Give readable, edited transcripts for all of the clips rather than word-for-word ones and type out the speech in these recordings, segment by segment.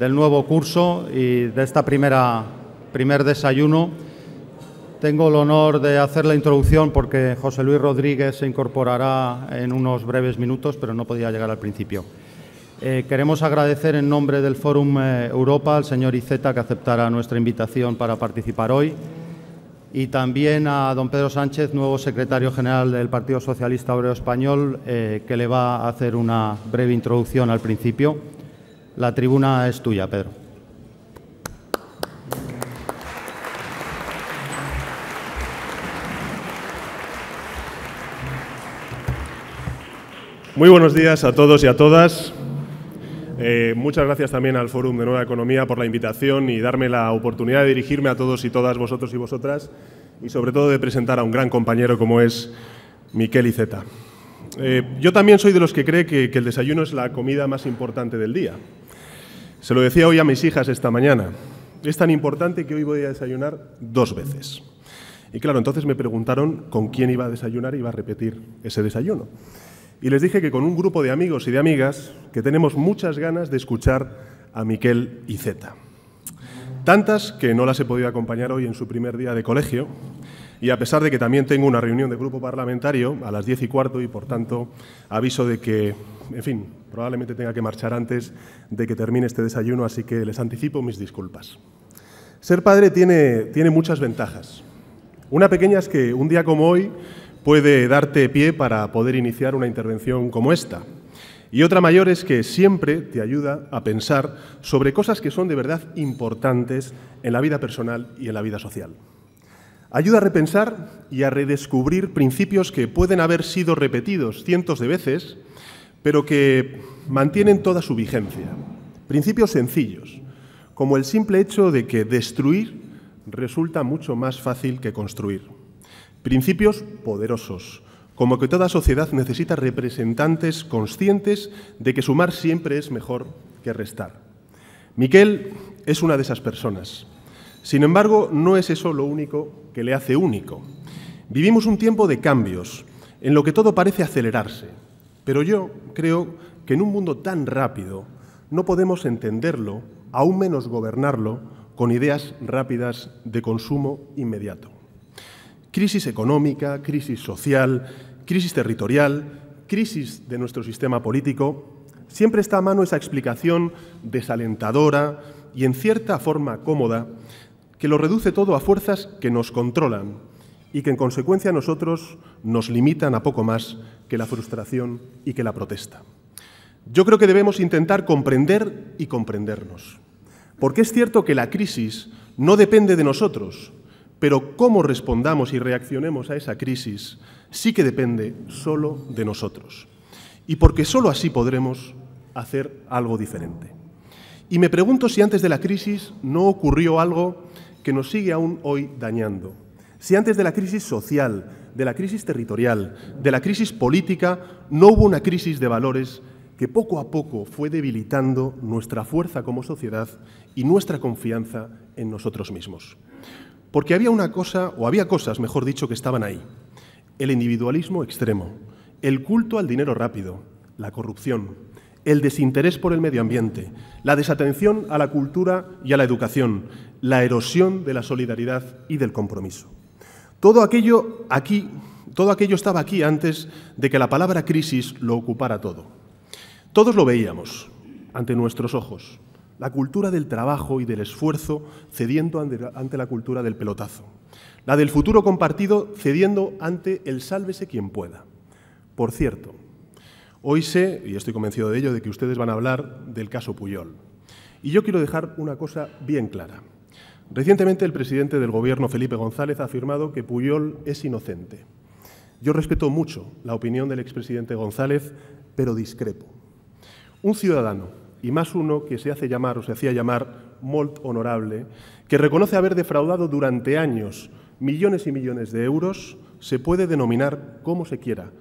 del nuevo curso y de esta primer desayuno. Tengo el honor de hacer la introducción porque José Luis Rodríguez se incorporará en unos breves minutos, pero no podía llegar al principio. Queremos agradecer en nombre del Fórum Europa al señor Iceta que aceptara nuestra invitación para participar hoy y también a don Pedro Sánchez, nuevo secretario general del Partido Socialista Obrero Español, que le va a hacer una breve introducción al principio. La tribuna es tuya, Pedro. Muy buenos días a todos y a todas. Muchas gracias también al Fórum de Nueva Economía por la invitación y darme la oportunidad de dirigirme a todos y todas vosotros y vosotras y sobre todo de presentar a un gran compañero como es Miquel Iceta. Yo también soy de los que cree que el desayuno es la comida más importante del día. Se lo decía hoy a mis hijas esta mañana. Es tan importante que hoy voy a desayunar 2 veces. Y claro, entonces me preguntaron con quién iba a desayunar y iba a repetir ese desayuno. Y les dije que con un grupo de amigos y de amigas que tenemos muchas ganas de escuchar a Miquel Iceta. Tantas que no las he podido acompañar hoy en su primer día de colegio y a pesar de que también tengo una reunión de grupo parlamentario a las 10:15 y por tanto aviso de que, en fin, probablemente tenga que marchar antes de que termine este desayuno, así que les anticipo mis disculpas. Ser padre tiene muchas ventajas. Una pequeña es que un día como hoy puede darte pie para poder iniciar una intervención como esta. Y otra mayor es que siempre te ayuda a pensar sobre cosas que son de verdad importantes en la vida personal y en la vida social. Ayuda a repensar y a redescubrir principios que pueden haber sido repetidos cientos de veces, pero que mantienen toda su vigencia. Principios sencillos, como el simple hecho de que destruir resulta mucho más fácil que construir. Principios poderosos, como que toda sociedad necesita representantes conscientes de que sumar siempre es mejor que restar. Miquel es una de esas personas. Sin embargo, no es eso lo único que le hace único. Vivimos un tiempo de cambios, en lo que todo parece acelerarse, pero yo creo que en un mundo tan rápido no podemos entenderlo, aún menos gobernarlo, con ideas rápidas de consumo inmediato. Crisis económica, crisis social, crisis territorial, crisis de nuestro sistema político. Siempre está a mano esa explicación desalentadora y en cierta forma cómoda que lo reduce todo a fuerzas que nos controlan y que en consecuencia a nosotros nos limitan a poco más que la frustración y que la protesta. Yo creo que debemos intentar comprender y comprendernos, porque es cierto que la crisis no depende de nosotros, pero cómo respondamos y reaccionemos a esa crisis sí que depende solo de nosotros. Y porque solo así podremos hacer algo diferente. Y me pregunto si antes de la crisis no ocurrió algo que nos sigue aún hoy dañando. Si antes de la crisis social, de la crisis territorial, de la crisis política, no hubo una crisis de valores que poco a poco fue debilitando nuestra fuerza como sociedad y nuestra confianza en nosotros mismos. Porque había cosas, mejor dicho, que estaban ahí. El individualismo extremo, el culto al dinero rápido, la corrupción, el desinterés por el medio ambiente, la desatención a la cultura y a la educación, la erosión de la solidaridad y del compromiso. Todo aquello estaba aquí antes de que la palabra crisis lo ocupara todo. Todos lo veíamos ante nuestros ojos. La cultura del trabajo y del esfuerzo cediendo ante la cultura del pelotazo. La del futuro compartido cediendo ante el sálvese quien pueda. Por cierto, hoy sé, y estoy convencido de ello, de que ustedes van a hablar del caso Pujol. Y yo quiero dejar una cosa bien clara. Recientemente el presidente del Gobierno, Felipe González, ha afirmado que Pujol es inocente. Yo respeto mucho la opinión del expresidente González, pero discrepo. Un ciudadano, y más uno que se hace llamar o se hacía llamar molt honorable, que reconoce haber defraudado durante años millones y millones de euros, se puede denominar como se quiera.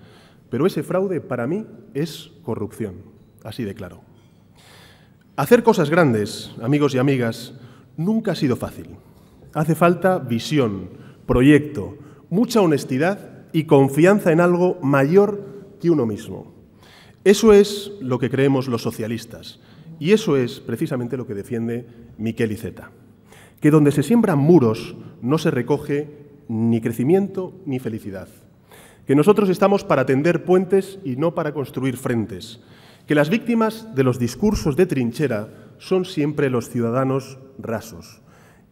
Pero ese fraude, para mí, es corrupción. Así de claro. Hacer cosas grandes, amigos y amigas, nunca ha sido fácil. Hace falta visión, proyecto, mucha honestidad y confianza en algo mayor que uno mismo. Eso es lo que creemos los socialistas Y eso es precisamente lo que defiende Miquel Iceta, que donde se siembran muros no se recoge ni crecimiento ni felicidad, que nosotros estamos para tender puentes y no para construir frentes, que las víctimas de los discursos de trinchera son siempre los ciudadanos rasos,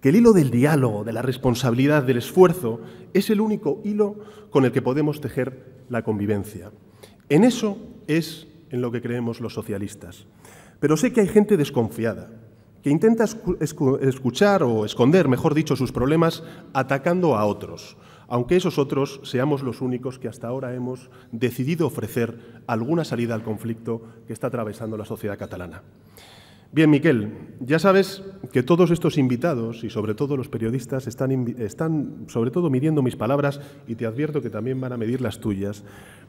que el hilo del diálogo, de la responsabilidad, del esfuerzo, es el único hilo con el que podemos tejer la convivencia. En eso es en lo que creemos los socialistas. Pero sé que hay gente desconfiada, que intenta escuchar o esconder, mejor dicho, sus problemas atacando a otros, aunque esos otros seamos los únicos que hasta ahora hemos decidido ofrecer alguna salida al conflicto que está atravesando la sociedad catalana. Bien, Miquel, ya sabes que todos estos invitados y sobre todo los periodistas están sobre todo midiendo mis palabras y te advierto que también van a medir las tuyas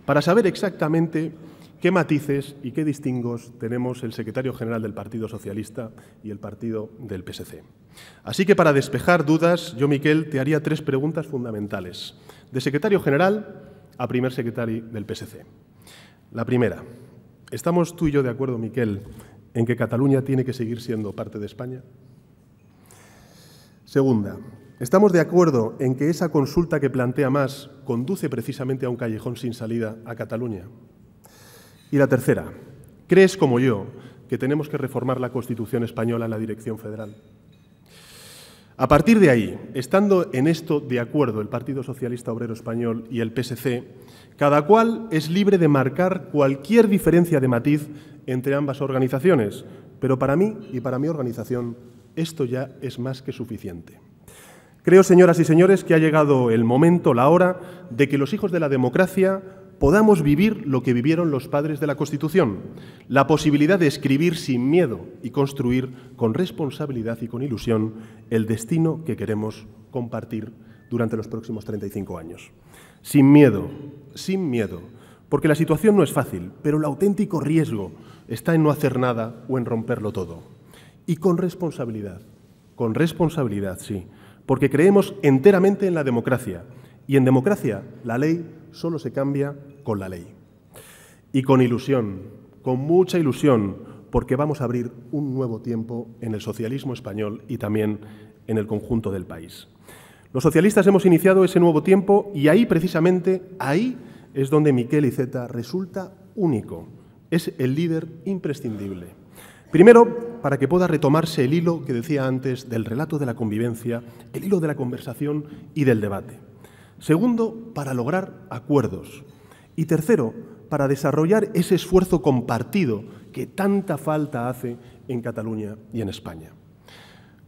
para saber exactamente qué matices y qué distingos tenemos el secretario general del Partido Socialista y el partido del PSC. Así que para despejar dudas, yo, Miquel, te haría 3 preguntas fundamentales, de secretario general a primer secretario del PSC. La primera, ¿estamos tú y yo de acuerdo, Miquel, en que Cataluña tiene que seguir siendo parte de España? Segunda, ¿estamos de acuerdo en que esa consulta que plantea Mas conduce precisamente a un callejón sin salida a Cataluña? Y la tercera, ¿crees como yo que tenemos que reformar la Constitución española en la dirección federal? A partir de ahí, estando en esto de acuerdo el Partido Socialista Obrero Español y el PSC, cada cual es libre de marcar cualquier diferencia de matiz entre ambas organizaciones, pero para mí y para mi organización esto ya es más que suficiente. Creo, señoras y señores, que ha llegado el momento, la hora, de que los hijos de la democracia podamos vivir lo que vivieron los padres de la Constitución, la posibilidad de escribir sin miedo y construir con responsabilidad y con ilusión el destino que queremos compartir durante los próximos 35 años. Sin miedo, porque la situación no es fácil, pero el auténtico riesgo está en no hacer nada o en romperlo todo. Y con responsabilidad, sí, porque creemos enteramente en la democracia. Y en democracia la ley solo se cambia con la ley. Y con ilusión, con mucha ilusión, porque vamos a abrir un nuevo tiempo en el socialismo español y también en el conjunto del país. Los socialistas hemos iniciado ese nuevo tiempo y ahí, precisamente, ahí es donde Miquel Iceta resulta único. Es el líder imprescindible. Primero, para que pueda retomarse el hilo que decía antes del relato de la convivencia, el hilo de la conversación y del debate. Segundo, para lograr acuerdos. Y tercero, para desarrollar ese esfuerzo compartido que tanta falta hace en Cataluña y en España.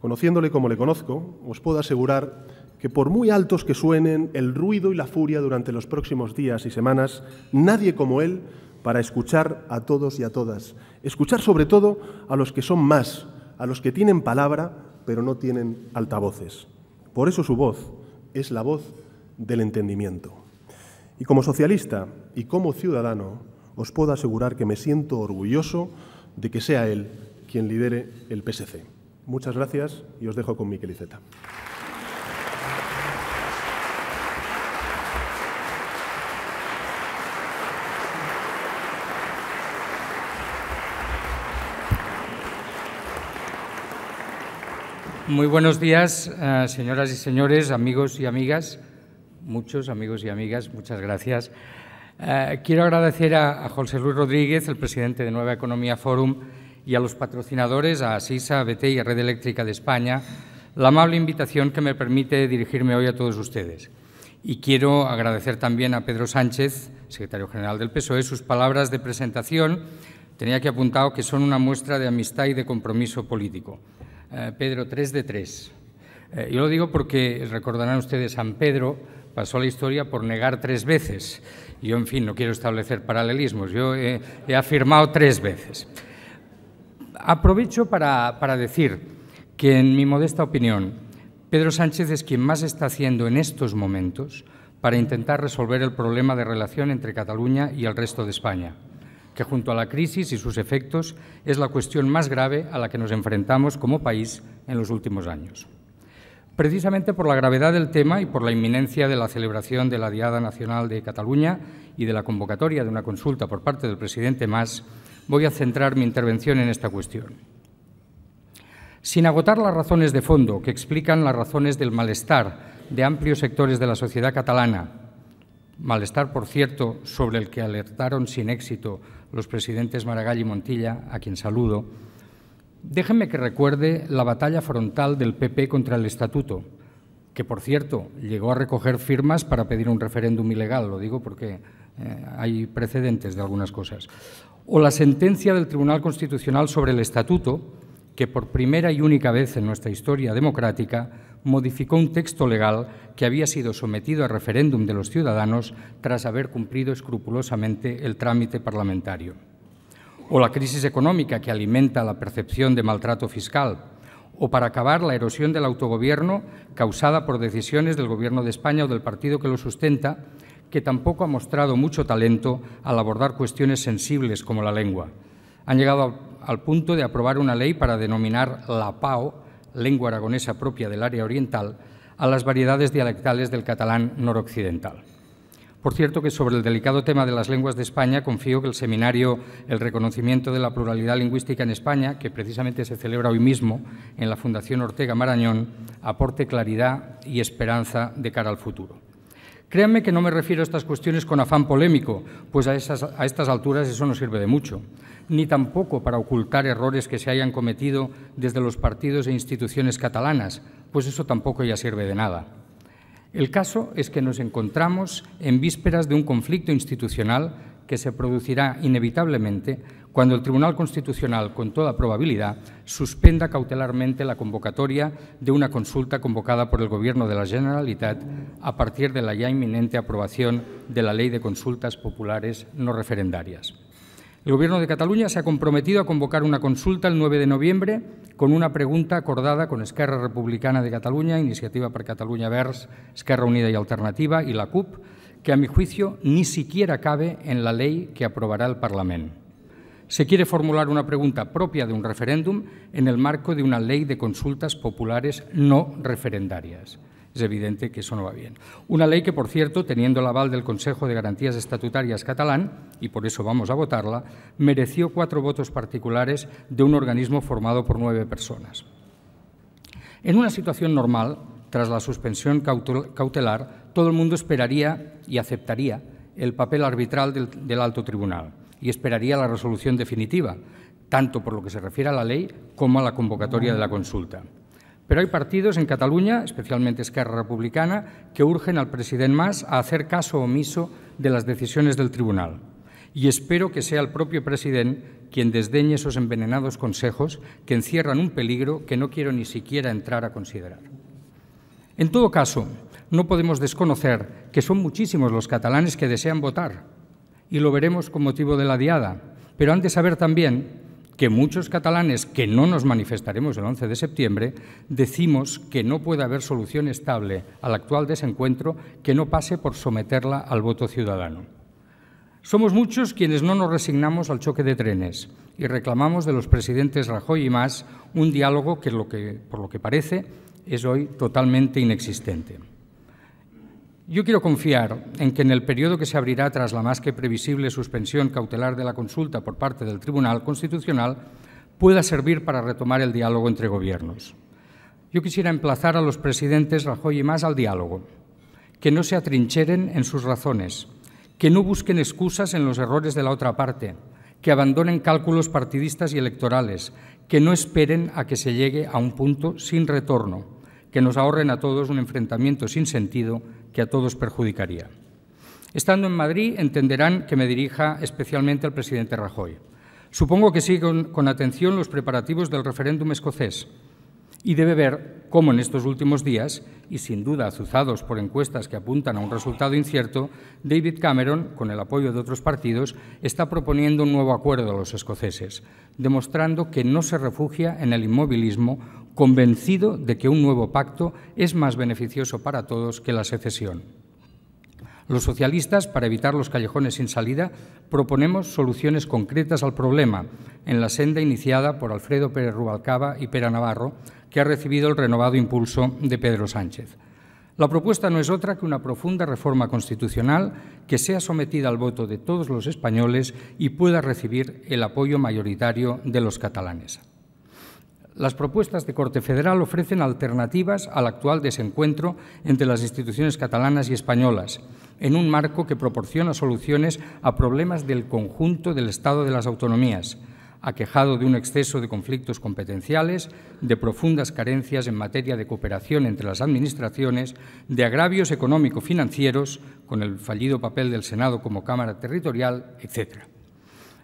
Conociéndole como le conozco, os puedo asegurar que por muy altos que suenen el ruido y la furia durante los próximos días y semanas, nadie como él para escuchar a todos y a todas. Escuchar sobre todo a los que son más, a los que tienen palabra pero no tienen altavoces. Por eso su voz es la voz del entendimiento. Y como socialista y como ciudadano, os puedo asegurar que me siento orgulloso de que sea él quien lidere el PSC. Muchas gracias y os dejo con Miquel Iceta. Muy buenos días, señoras y señores, amigos y amigas, muchos amigos y amigas, muchas gracias. Quiero agradecer a José Luis Rodríguez, el presidente de Nueva Economía Forum, y a los patrocinadores, a Sisa, a BT y a Red Eléctrica de España, la amable invitación que me permite dirigirme hoy a todos ustedes. Y quiero agradecer también a Pedro Sánchez, secretario general del PSOE, sus palabras de presentación. Tenía aquí apuntado que son una muestra de amistad y de compromiso político. Pedro, 3 de 3. Yo lo digo porque recordarán ustedes, San Pedro pasó la historia por negar 3 veces. Yo, en fin, no quiero establecer paralelismos. Yo he afirmado 3 veces. Aprovecho para decir que, en mi modesta opinión, Pedro Sánchez es quien más está haciendo en estos momentos para intentar resolver el problema de relación entre Cataluña y el resto de España, que junto a la crisis y sus efectos es la cuestión más grave a la que nos enfrentamos como país en los últimos años. Precisamente por la gravedad del tema y por la inminencia de la celebración de la Diada Nacional de Cataluña y de la convocatoria de una consulta por parte del presidente Mas, voy a centrar mi intervención en esta cuestión. Sin agotar las razones de fondo que explican las razones del malestar de amplios sectores de la sociedad catalana, malestar, por cierto, sobre el que alertaron sin éxito los presidentes Maragall y Montilla, a quien saludo, déjenme que recuerde la batalla frontal del PP contra el Estatuto, que, por cierto, llegó a recoger firmas para pedir un referéndum ilegal, lo digo porque hay precedentes de algunas cosas, o la sentencia del Tribunal Constitucional sobre el Estatuto, que por primera y única vez en nuestra historia democrática modificó un texto legal que había sido sometido a referéndum de los ciudadanos tras haber cumplido escrupulosamente el trámite parlamentario. O la crisis económica que alimenta la percepción de maltrato fiscal, o para acabar la erosión del autogobierno causada por decisiones del Gobierno de España o del partido que lo sustenta, que tampoco ha mostrado mucho talento al abordar cuestiones sensibles como la lengua. Han llegado al punto de aprobar una ley para denominar la PAO, lengua aragonesa propia del área oriental, a las variedades dialectales del catalán noroccidental. Por cierto que sobre el delicado tema de las lenguas de España confío que el seminario El reconocimiento de la pluralidad lingüística en España, que precisamente se celebra hoy mismo en la Fundación Ortega Marañón, aporte claridad y esperanza de cara al futuro. Créanme que no me refiero a estas cuestiones con afán polémico, pues a estas alturas eso no sirve de mucho, ni tampoco para ocultar errores que se hayan cometido desde los partidos e instituciones catalanas, pues eso tampoco ya sirve de nada. El caso es que nos encontramos en vísperas de un conflicto institucional que se producirá inevitablemente cuando el Tribunal Constitucional, con toda probabilidad, suspenda cautelarmente la convocatoria de una consulta convocada por el Gobierno de la Generalitat a partir de la ya inminente aprobación de la Ley de Consultas Populares no referendarias. El Gobierno de Cataluña se ha comprometido a convocar una consulta el 9 de noviembre con una pregunta acordada con Esquerra Republicana de Cataluña, Iniciativa per Catalunya Verds, Esquerra Unida y Alternativa y la CUP, que a mi juicio ni siquiera cabe en la ley que aprobará el Parlament. Se quiere formular una pregunta propia de un referéndum en el marco de una ley de consultas populares no referendarias. Es evidente que eso no va bien. Una ley que, por cierto, teniendo el aval del Consejo de Garantías Estatutarias catalán, y por eso vamos a votarla, mereció 4 votos particulares de un organismo formado por 9 personas. En una situación normal, tras la suspensión cautelar, todo el mundo esperaría y aceptaría el papel arbitral del Alto Tribunal y esperaría la resolución definitiva, tanto por lo que se refiere a la ley como a la convocatoria de la consulta. Pero hay partidos en Cataluña, especialmente Esquerra Republicana, que urgen al president Mas a hacer caso omiso de las decisiones del tribunal. Y espero que sea el propio president quien desdeñe esos envenenados consejos que encierran un peligro que no quiero ni siquiera entrar a considerar. En todo caso, no podemos desconocer que son muchísimos los catalanes que desean votar, y lo veremos con motivo de la diada, pero han de saber también que muchos catalanes que no nos manifestaremos el 11 de septiembre decimos que no puede haber solución estable al actual desencuentro que no pase por someterla al voto ciudadano. Somos muchos quienes no nos resignamos al choque de trenes y reclamamos de los presidentes Rajoy y Mas un diálogo que, por lo que parece, es hoy totalmente inexistente. Yo quiero confiar en que en el periodo que se abrirá tras la más que previsible suspensión cautelar de la consulta por parte del Tribunal Constitucional pueda servir para retomar el diálogo entre gobiernos. Yo quisiera emplazar a los presidentes Rajoy y Mas al diálogo, que no se atrincheren en sus razones, que no busquen excusas en los errores de la otra parte, que abandonen cálculos partidistas y electorales, que no esperen a que se llegue a un punto sin retorno, que nos ahorren a todos un enfrentamiento sin sentido que a todos perjudicaría. Estando en Madrid, entenderán que me dirija especialmente al presidente Rajoy. Supongo que sigue con atención los preparativos del referéndum escocés y debe ver cómo en estos últimos días, y sin duda azuzados por encuestas que apuntan a un resultado incierto, David Cameron, con el apoyo de otros partidos, está proponiendo un nuevo acuerdo a los escoceses, demostrando que no se refugia en el inmovilismo, convencido de que un nuevo pacto es más beneficioso para todos que la secesión. Los socialistas, para evitar los callejones sin salida, proponemos soluciones concretas al problema en la senda iniciada por Alfredo Pérez Rubalcaba y Pere Navarro, que ha recibido el renovado impulso de Pedro Sánchez. La propuesta no es otra que una profunda reforma constitucional que sea sometida al voto de todos los españoles y pueda recibir el apoyo mayoritario de los catalanes. Las propuestas de corte federal ofrecen alternativas al actual desencuentro entre las instituciones catalanas y españolas, en un marco que proporciona soluciones a problemas del conjunto del Estado de las autonomías, aquejado de un exceso de conflictos competenciales, de profundas carencias en materia de cooperación entre las administraciones, de agravios económico-financieros, con el fallido papel del Senado como Cámara Territorial, etc.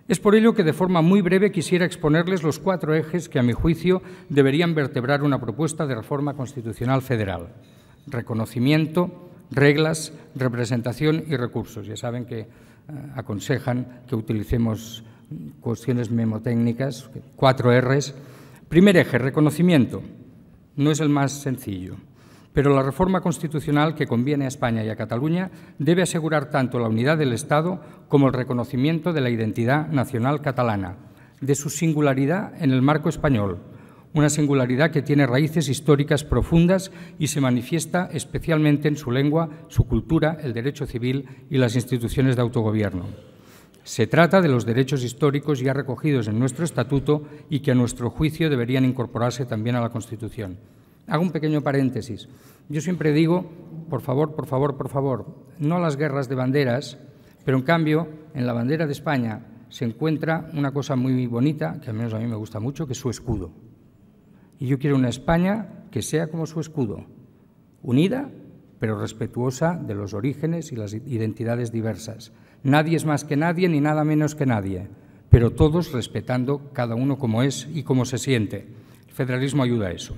Es por ello que de forma muy breve quisiera exponerles los 4 ejes que, a mi juicio, deberían vertebrar una propuesta de reforma constitucional federal: reconocimiento, reglas, representación y recursos. Ya saben que aconsejan que utilicemos cuestiones memotécnicas, 4 R's. Primer eje, reconocimiento. No es el más sencillo, pero la reforma constitucional que conviene a España y a Cataluña debe asegurar tanto la unidad del Estado como el reconocimiento de la identidad nacional catalana, de su singularidad en el marco español, una singularidad que tiene raíces históricas profundas y se manifiesta especialmente en su lengua, su cultura, el derecho civil y las instituciones de autogobierno. Se trata de los derechos históricos ya recogidos en nuestro Estatuto y que, a nuestro juicio, deberían incorporarse también a la Constitución. Hago un pequeño paréntesis. Yo siempre digo, por favor, por favor, por favor, no a las guerras de banderas, pero en cambio, en la bandera de España se encuentra una cosa muy bonita, que al menos a mí me gusta mucho, que es su escudo. Y yo quiero una España que sea como su escudo, unida, pero respetuosa de los orígenes y las identidades diversas. Nadie es más que nadie ni nada menos que nadie, pero todos respetando cada uno como es y cómo se siente. El federalismo ayuda a eso.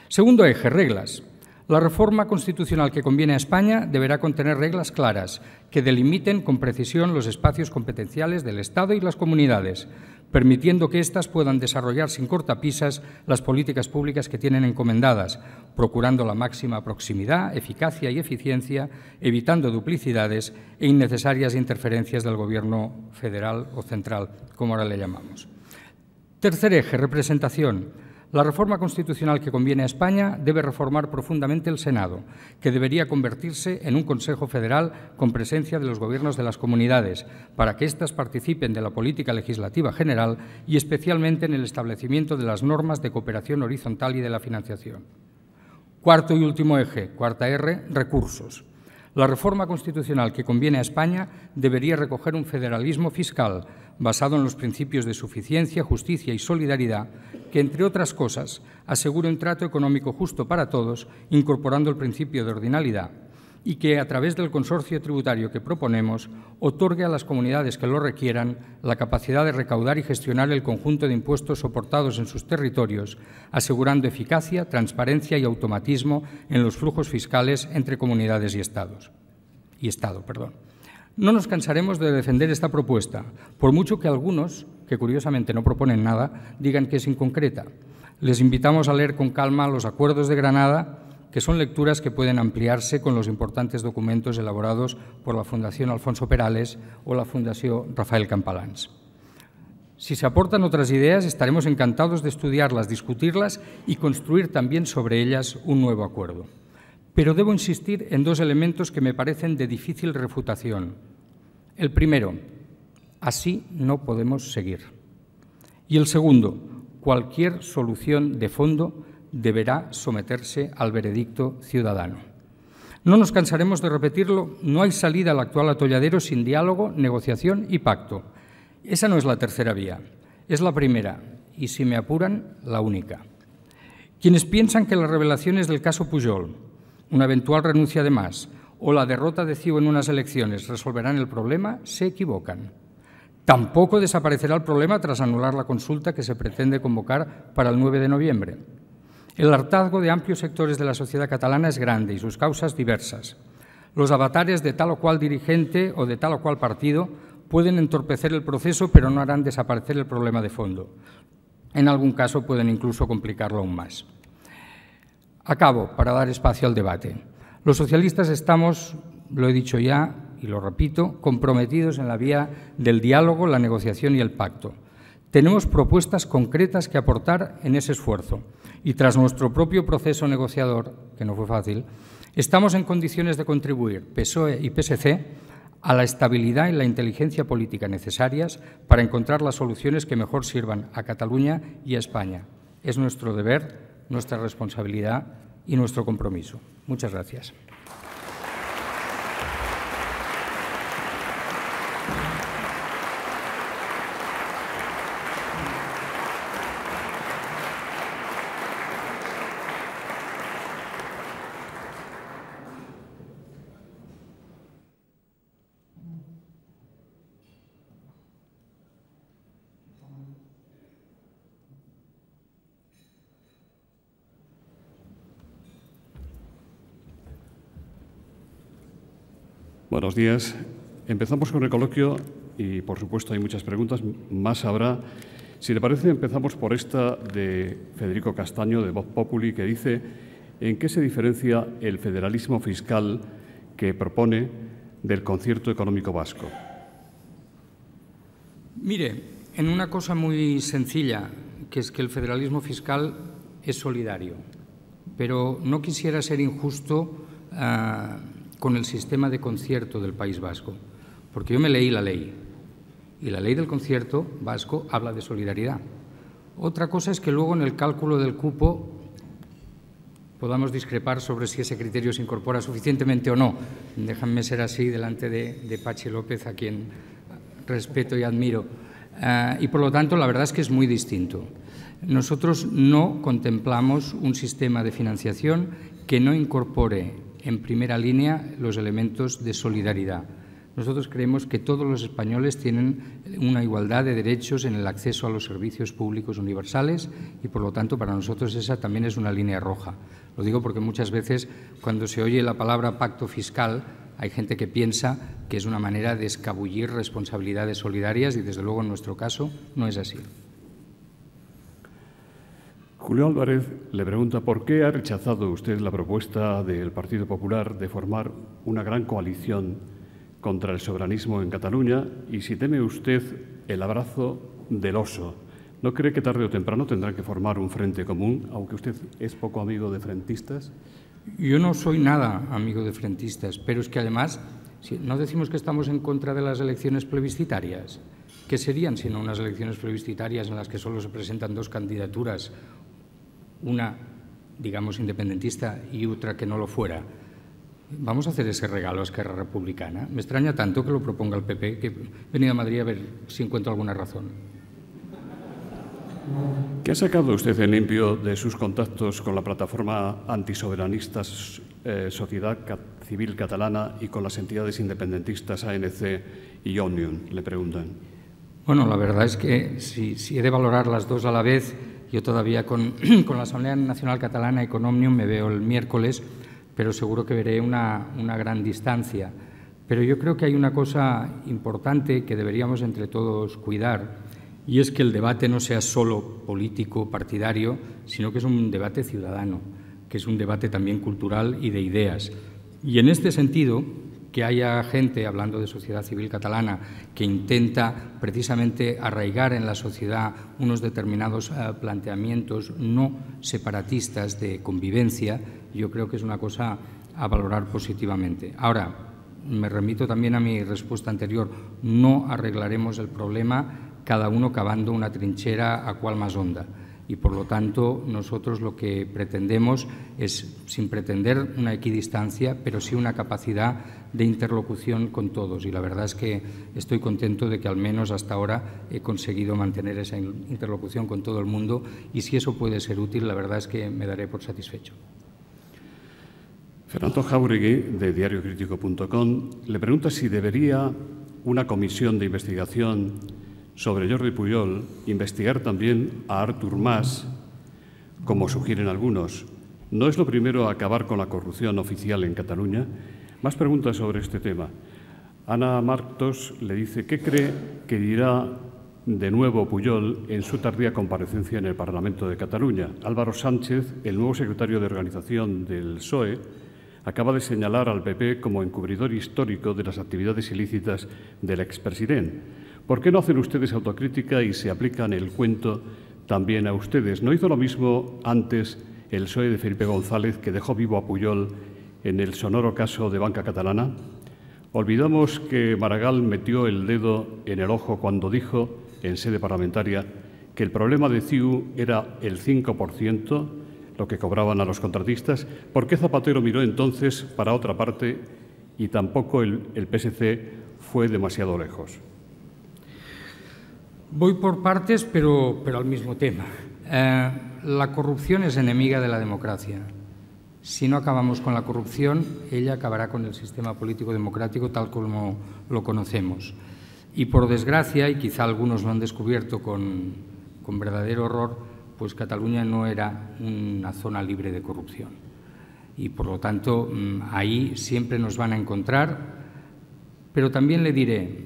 Segundo eje, reglas. La reforma constitucional que conviene a España deberá contener reglas claras que delimiten con precisión los espacios competenciales del Estado y las comunidades, permitiendo que éstas puedan desarrollar sin cortapisas las políticas públicas que tienen encomendadas, procurando la máxima proximidad, eficacia y eficiencia, evitando duplicidades e innecesarias interferencias del Gobierno federal o central, como ahora le llamamos. Tercer eje, representación. La reforma constitucional que conviene a España debe reformar profundamente el Senado, que debería convertirse en un Consejo Federal con presencia de los gobiernos de las comunidades, para que éstas participen de la política legislativa general y especialmente en el establecimiento de las normas de cooperación horizontal y de la financiación. Cuarto y último eje, cuarta R, recursos. La reforma constitucional que conviene a España debería recoger un federalismo fiscal basado en los principios de suficiencia, justicia y solidaridad que, entre otras cosas, asegure un trato económico justo para todos, incorporando el principio de ordinalidad, y que, a través del consorcio tributario que proponemos, otorgue a las comunidades que lo requieran la capacidad de recaudar y gestionar el conjunto de impuestos soportados en sus territorios, asegurando eficacia, transparencia y automatismo en los flujos fiscales entre comunidades y Estado. No nos cansaremos de defender esta propuesta, por mucho que algunos, que curiosamente no proponen nada, digan que es inconcreta. Les invitamos a leer con calma los Acuerdos de Granada, que son lecturas que pueden ampliarse con los importantes documentos elaborados por la Fundación Alfonso Perales o la Fundación Rafael Campalans. Si se aportan otras ideas, estaremos encantados de estudiarlas, discutirlas y construir también sobre ellas un nuevo acuerdo. Pero debo insistir en 2 elementos que me parecen de difícil refutación. El primero, así no podemos seguir. Y el segundo, cualquier solución de fondo deberá someterse al veredicto ciudadano. No nos cansaremos de repetirlo, no hay salida al actual atolladero sin diálogo, negociación y pacto. Esa no es la tercera vía, es la primera y, si me apuran, la única. Quienes piensan que las revelaciones del caso Pujol, una eventual renuncia de Mas o la derrota de Ciu en unas elecciones resolverán el problema, se equivocan. Tampoco desaparecerá el problema tras anular la consulta que se pretende convocar para el 9 de noviembre. El hartazgo de amplios sectores de la sociedad catalana es grande y sus causas diversas. Los avatares de tal o cual dirigente o de tal o cual partido pueden entorpecer el proceso, pero no harán desaparecer el problema de fondo. En algún caso pueden incluso complicarlo aún más. Acabo, para dar espacio al debate. Los socialistas estamos, lo he dicho ya y lo repito, comprometidos en la vía del diálogo, la negociación y el pacto. Tenemos propuestas concretas que aportar en ese esfuerzo y, tras nuestro propio proceso negociador, que no fue fácil, Estamos en condiciones de contribuir, PSOE y PSC, a la estabilidad y la inteligencia política necesarias para encontrar las soluciones que mejor sirvan a Cataluña y a España. Es nuestro deber, nuestra responsabilidad y nuestro compromiso. Muchas gracias. Buenos días. Empezamos con el coloquio y, por supuesto, hay muchas preguntas, más habrá. Si le parece, empezamos por esta de Federico Castaño, de Vox Populi, que dice: ¿en qué se diferencia el federalismo fiscal que propone del concierto económico vasco? Mire, en una cosa muy sencilla, que es que el federalismo fiscal es solidario, pero no quisiera ser injusto con el sistema de concierto del País Vasco, porque yo me leí la ley, y la ley del concierto vasco habla de solidaridad. Otra cosa es que luego en el cálculo del cupo podamos discrepar sobre si ese criterio se incorpora suficientemente o no. Déjenme ser así delante de Patxi López, a quien respeto y admiro. Y por lo tanto, la verdad es que es muy distinto. Nosotros no contemplamos un sistema de financiación que no incorpore en primera línea los elementos de solidaridad. Nosotros creemos que todos los españoles tienen una igualdad de derechos en el acceso a los servicios públicos universales y, por lo tanto, para nosotros esa también es una línea roja. Lo digo porque muchas veces, cuando se oye la palabra pacto fiscal, hay gente que piensa que es una manera de escabullir responsabilidades solidarias y, desde luego, en nuestro caso, no es así. Julio Álvarez le pregunta por qué ha rechazado usted la propuesta del Partido Popular de formar una gran coalición contra el soberanismo en Cataluña y si teme usted el abrazo del oso. ¿No cree que tarde o temprano tendrán que formar un frente común, aunque usted es poco amigo de frentistas? Yo no soy nada amigo de frentistas, pero es que además, ¿no decimos que estamos en contra de las elecciones plebiscitarias? ¿Qué serían sino unas elecciones plebiscitarias en las que solo se presentan dos candidaturas, una, digamos, independentista y otra que no lo fuera? ¿Vamos a hacer ese regalo a Esquerra Republicana? Me extraña tanto que lo proponga el PP, que he venido a Madrid a ver si encuentro alguna razón. ¿Qué ha sacado usted en limpio de sus contactos con la plataforma antisoberanista Sociedad Civil Catalana y con las entidades independentistas ANC y Òmnium? Le preguntan. Bueno, la verdad es que si he de valorar las dos a la vez, yo todavía con la Asamblea Nacional Catalana y con Òmnium me veo el miércoles, pero seguro que veré una gran distancia. Pero yo creo que hay una cosa importante que deberíamos entre todos cuidar, y es que el debate no sea solo político, partidario, sino que es un debate ciudadano, que es un debate también cultural y de ideas. Y en este sentido, que haya gente, hablando de sociedad civil catalana, que intenta precisamente arraigar en la sociedad unos determinados planteamientos no separatistas de convivencia, yo creo que es una cosa a valorar positivamente. Ahora, me remito también a mi respuesta anterior, no arreglaremos el problema cada uno cavando una trinchera a cual más honda. Y, por lo tanto, nosotros lo que pretendemos es, sin pretender una equidistancia, pero sí una capacidad de interlocución con todos. Y la verdad es que estoy contento de que al menos hasta ahora he conseguido mantener esa interlocución con todo el mundo y si eso puede ser útil, la verdad es que me daré por satisfecho. Fernando Jáuregui, de diariocrítico.com, le pregunta si debería una comisión de investigación sobre Jordi Pujol investigar también a Artur Mas, como sugieren algunos. ¿No es lo primero acabar con la corrupción oficial en Cataluña? Más preguntas sobre este tema. Ana Martos le dice, ¿qué cree que dirá de nuevo Pujol en su tardía comparecencia en el Parlamento de Cataluña? Álvaro Sánchez, el nuevo secretario de organización del PSOE, acaba de señalar al PP como encubridor histórico de las actividades ilícitas del expresidente. ¿Por qué no hacen ustedes autocrítica y se aplican el cuento también a ustedes? ¿No hizo lo mismo antes el PSOE de Felipe González, que dejó vivo a Pujol en el sonoro caso de Banca Catalana? Olvidamos que Maragall metió el dedo en el ojo cuando dijo, en sede parlamentaria, que el problema de CIU era el 5%, lo que cobraban a los contratistas. ¿Por qué Zapatero miró entonces para otra parte y tampoco el PSC fue demasiado lejos? Voy por partes, pero al mismo tema. La corrupción es enemiga de la democracia. Si no acabamos con la corrupción, ella acabará con el sistema político democrático tal como lo conocemos. Y por desgracia, y quizá algunos lo han descubierto con verdadero horror, pues Cataluña no era una zona libre de corrupción. Y por lo tanto, ahí siempre nos van a encontrar. Pero también le diré,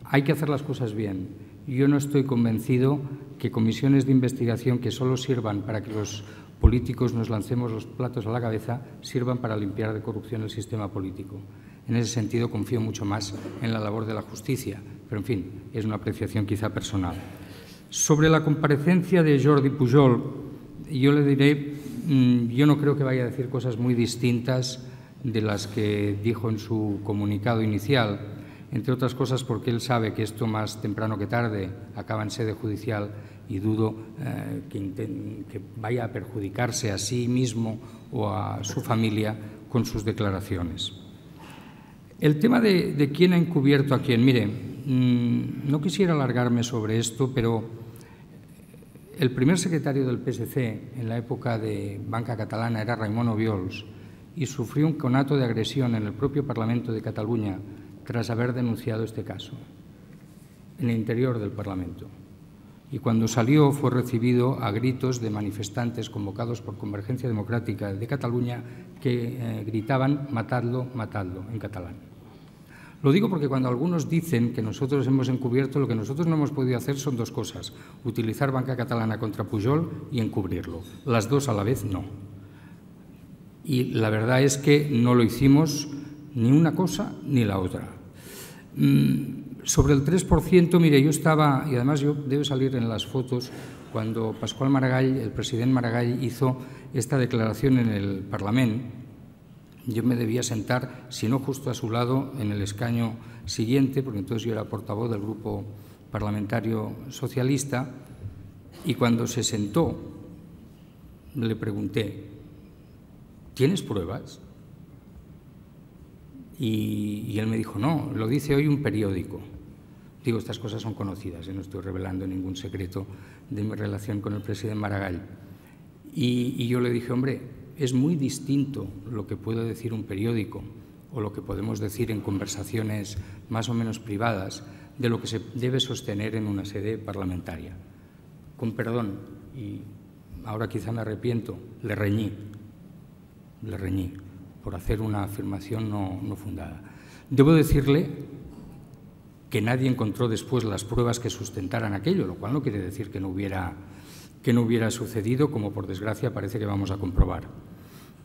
hay que hacer las cosas bien. Yo no estoy convencido que comisiones de investigación que solo sirvan para que los políticos nos lancemos los platos a la cabeza sirvan para limpiar de corrupción el sistema político. En ese sentido, confío mucho más en la labor de la justicia, pero, en fin, es una apreciación quizá personal. Sobre la comparecencia de Jordi Pujol, yo le diré, yo no creo que vaya a decir cosas muy distintas de las que dijo en su comunicado inicial, entre otras cosas porque él sabe que esto más temprano que tarde acaba en sede judicial y dudo que vaya a perjudicarse a sí mismo o a su familia con sus declaraciones. El tema de quién ha encubierto a quién. Mire, no quisiera alargarme sobre esto, pero el primer secretario del PSC en la época de Banca Catalana era Raimon Obiols y sufrió un conato de agresión en el propio Parlamento de Cataluña tras haber denunciado este caso, en el interior del Parlamento. Y cuando salió fue recibido a gritos de manifestantes convocados por Convergencia Democrática de Cataluña que gritaban «matadlo, matadlo» en catalán. Lo digo porque cuando algunos dicen que nosotros hemos encubierto, lo que nosotros no hemos podido hacer son dos cosas: utilizar Banca Catalana contra Pujol y encubrirlo. Las dos a la vez no. Y la verdad es que no lo hicimos ni una cosa ni la otra. Sobre el 3%, mire, yo estaba, y además yo debe salir en las fotos, cuando Pasqual Maragall, el presidente Maragall, hizo esta declaración en el Parlamento. Yo me debía sentar, si no justo a su lado, en el escaño siguiente, porque entonces yo era portavoz del Grupo Parlamentario Socialista, y cuando se sentó le pregunté, ¿tienes pruebas? Y él me dijo, no, lo dice hoy un periódico. Digo, estas cosas son conocidas, no estoy revelando ningún secreto de mi relación con el presidente Maragall. Y yo le dije, hombre, es muy distinto lo que puede decir un periódico o lo que podemos decir en conversaciones más o menos privadas de lo que se debe sostener en una sede parlamentaria. Con perdón, y ahora quizá me arrepiento, le reñí por hacer una afirmación no fundada. Debo decirle que nadie encontró después las pruebas que sustentaran aquello, lo cual no quiere decir que no hubiera sucedido, como por desgracia parece que vamos a comprobar.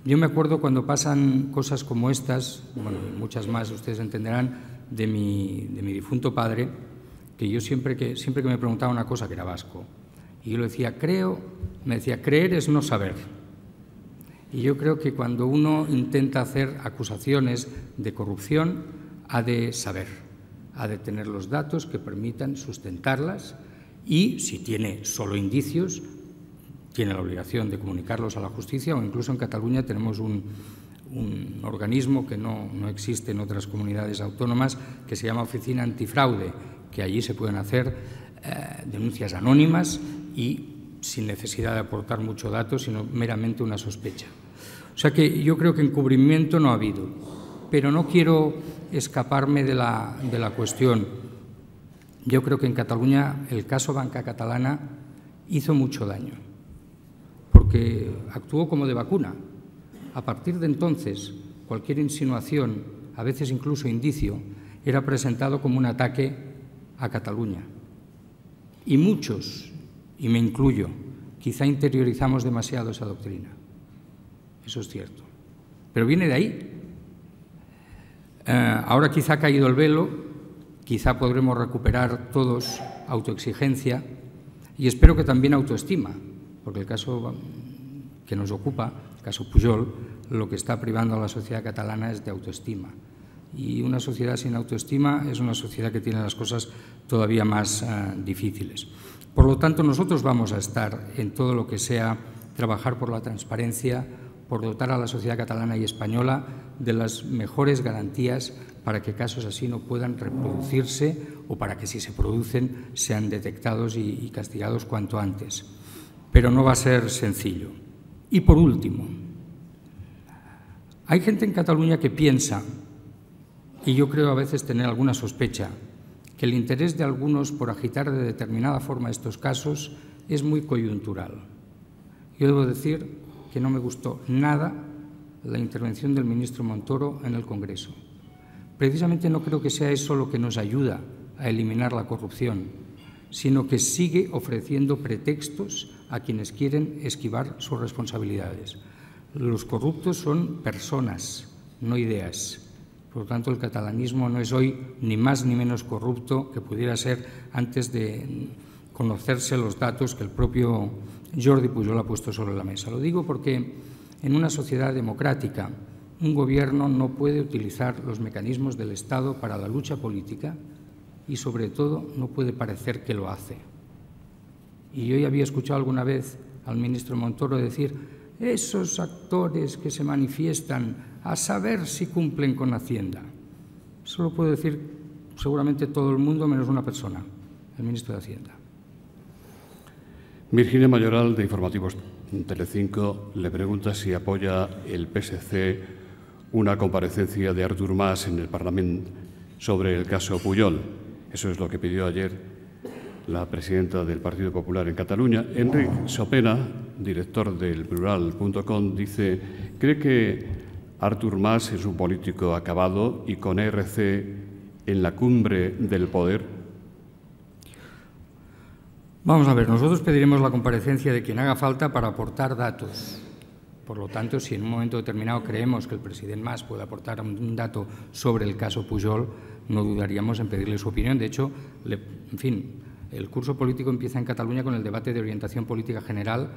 Yo me acuerdo cuando pasan cosas como estas, bueno, muchas más ustedes entenderán, de mi difunto padre, que yo siempre que me preguntaba una cosa, que era vasco, y yo le decía, creo, me decía, creer es no saber. Y yo creo que cuando uno intenta hacer acusaciones de corrupción, ha de saber, ha de tener los datos que permitan sustentarlas y, si tiene solo indicios, tiene la obligación de comunicarlos a la justicia, o incluso en Cataluña tenemos un organismo que no existe en otras comunidades autónomas, que se llama Oficina Antifraude, que allí se pueden hacer denuncias anónimas y sin necesidad de aportar mucho dato, sino meramente una sospecha. O sea que yo creo que encubrimiento no ha habido, pero no quiero escaparme de la cuestión. Yo creo que en Cataluña el caso Banca Catalana hizo mucho daño, porque actuó como de vacuna. A partir de entonces, cualquier insinuación, a veces incluso indicio, era presentado como un ataque a Cataluña. Y muchos, y me incluyo, quizá interiorizamos demasiado esa doctrina. Eso es cierto. Pero viene de ahí. Ahora quizá ha caído el velo, quizá podremos recuperar todos autoexigencia y espero que también autoestima, porque el caso que nos ocupa, el caso Pujol, lo que está privando a la sociedad catalana es de autoestima. Y una sociedad sin autoestima es una sociedad que tiene las cosas todavía más difíciles. Por lo tanto, nosotros vamos a estar en todo lo que sea trabajar por la transparencia, por dotar a la sociedad catalana y española de las mejores garantías para que casos así no puedan reproducirse o para que, si se producen, sean detectados y castigados cuanto antes. Pero no va a ser sencillo. Y, por último, hay gente en Cataluña que piensa, y yo creo a veces tener alguna sospecha, que el interés de algunos por agitar de determinada forma estos casos es muy coyuntural. Yo debo decir que no me gustó nada la intervención del ministro Montoro en el Congreso. Precisamente no creo que sea eso lo que nos ayuda a eliminar la corrupción, sino que sigue ofreciendo pretextos a quienes quieren esquivar sus responsabilidades. Los corruptos son personas, no ideas. Por lo tanto, el catalanismo no es hoy ni más ni menos corrupto que pudiera ser antes de conocerse los datos que el propio Jordi Pujol ha puesto sobre la mesa. Lo digo porque en una sociedad democrática un gobierno no puede utilizar los mecanismos del Estado para la lucha política y, sobre todo, no puede parecer que lo hace. Y yo ya había escuchado alguna vez al ministro Montoro decir: esos actores que se manifiestan, a saber si cumplen con Hacienda. Eso lo puede decir seguramente todo el mundo menos una persona, el ministro de Hacienda. Virginia Mayoral, de Informativos Telecinco, le pregunta si apoya el PSC una comparecencia de Artur Mas en el Parlamento sobre el caso Pujol. Eso es lo que pidió ayer la presidenta del Partido Popular en Cataluña. Enric Sopena, director del Plural.com, dice: ¿cree que Artur Mas es un político acabado y con ERC en la cumbre del poder? Vamos a ver, nosotros pediremos la comparecencia de quien haga falta para aportar datos. Por lo tanto, si en un momento determinado creemos que el presidente Mas puede aportar un dato sobre el caso Pujol, no dudaríamos en pedirle su opinión. De hecho, en fin, el curso político empieza en Cataluña con el debate de orientación política general.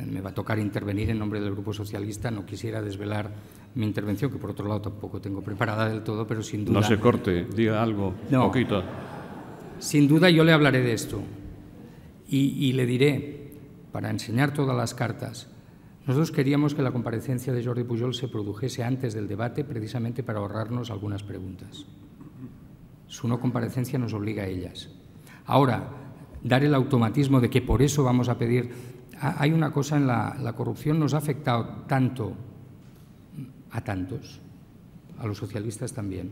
Me va a tocar intervenir en nombre del Grupo Socialista. No quisiera desvelar mi intervención, que por otro lado tampoco tengo preparada del todo, pero sin duda… No se corte, diga algo, no, poquito. Sin duda yo le hablaré de esto y le diré, para enseñar todas las cartas, nosotros queríamos que la comparecencia de Jordi Pujol se produjese antes del debate, precisamente para ahorrarnos algunas preguntas. Su no comparecencia nos obliga a ellas. Ahora, dar el automatismo de que por eso vamos a pedir… Hay una cosa en la corrupción, nos ha afectado tanto a tantos, a los socialistas también,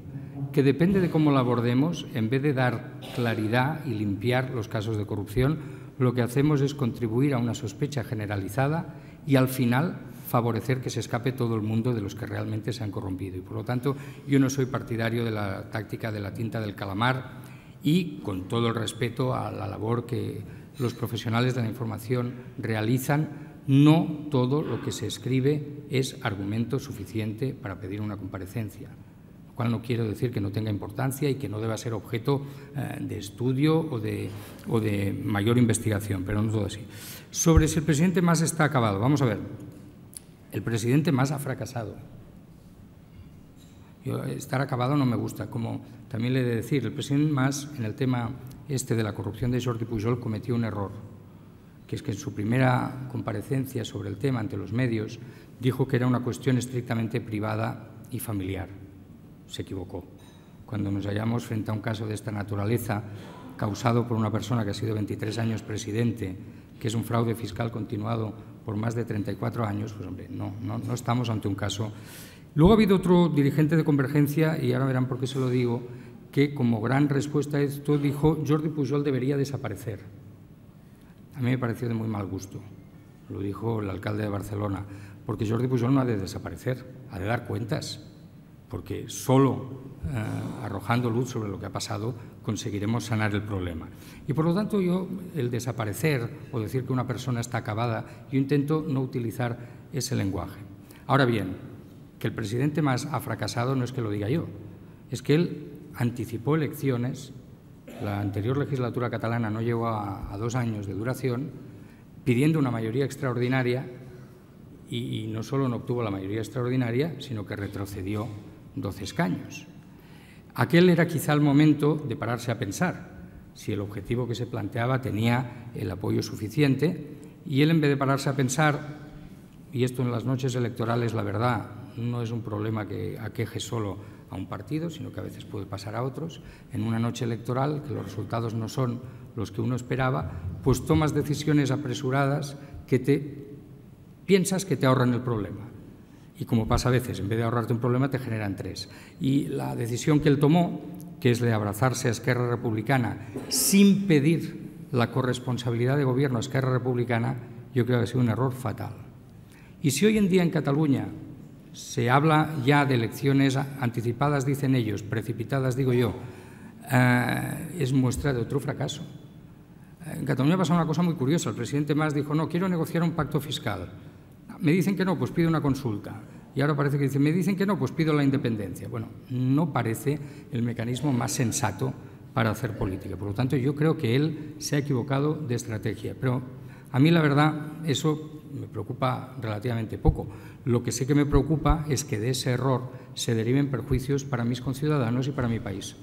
que depende de cómo la abordemos, en vez de dar claridad y limpiar los casos de corrupción, lo que hacemos es contribuir a una sospecha generalizada y al final favorecer que se escape todo el mundo de los que realmente se han corrompido. Y por lo tanto, yo no soy partidario de la táctica de la tinta del calamar y, con todo el respeto a la labor que los profesionales de la información realizan, no todo lo que se escribe es argumento suficiente para pedir una comparecencia, lo cual no quiero decir que no tenga importancia y que no deba ser objeto de estudio o de mayor investigación, pero no todo así. Sobre si el presidente Mas está acabado, vamos a ver, el presidente Mas ha fracasado. Estar acabado no me gusta, como también le he de decir, el presidente Mas, en el tema este de la corrupción de Jordi Pujol, cometió un error, que es que en su primera comparecencia sobre el tema ante los medios dijo que era una cuestión estrictamente privada y familiar. Se equivocó. Cuando nos hallamos frente a un caso de esta naturaleza, causado por una persona que ha sido 23 años presidente, que es un fraude fiscal continuado por más de 34 años, pues hombre, no estamos ante un caso. Luego ha habido otro dirigente de Convergencia, y ahora verán por qué se lo digo, que como gran respuesta a esto dijo: Jordi Pujol debería desaparecer. A mí me pareció de muy mal gusto, lo dijo el alcalde de Barcelona, porque Jordi Pujol no ha de desaparecer, ha de dar cuentas, porque solo arrojando luz sobre lo que ha pasado conseguiremos sanar el problema. Y por lo tanto yo, el desaparecer o decir que una persona está acabada, yo intento no utilizar ese lenguaje. Ahora bien, que el presidente Mas ha fracasado no es que lo diga yo, es que él anticipó elecciones. La anterior legislatura catalana no llegó a 2 años de duración, pidiendo una mayoría extraordinaria y no solo no obtuvo la mayoría extraordinaria, sino que retrocedió 12 escaños. Aquel era quizá el momento de pararse a pensar si el objetivo que se planteaba tenía el apoyo suficiente, y él, en vez de pararse a pensar, y esto en las noches electorales, la verdad, no es un problema que aqueje solo a un partido, sino que a veces puede pasar a otros, en una noche electoral, que los resultados no son los que uno esperaba, pues tomas decisiones apresuradas que piensas que te ahorran el problema. Y como pasa a veces, en vez de ahorrarte un problema, te generan tres. Y la decisión que él tomó, que es de abrazarse a Esquerra Republicana sin pedir la corresponsabilidad de gobierno a Esquerra Republicana, yo creo que ha sido un error fatal. Y si hoy en día en Cataluña se habla ya de elecciones anticipadas, dicen ellos, precipitadas, digo yo, es muestra de otro fracaso. En Cataluña pasa una cosa muy curiosa. El presidente Mas dijo, no, quiero negociar un pacto fiscal. Me dicen que no, pues pido una consulta. Y ahora parece que dicen, me dicen que no, pues pido la independencia. Bueno, no parece el mecanismo más sensato para hacer política. Por lo tanto, yo creo que él se ha equivocado de estrategia. Pero a mí, la verdad, eso me preocupa relativamente poco. Lo que sí que me preocupa es que de ese error se deriven perjuicios para mis conciudadanos y para mi país.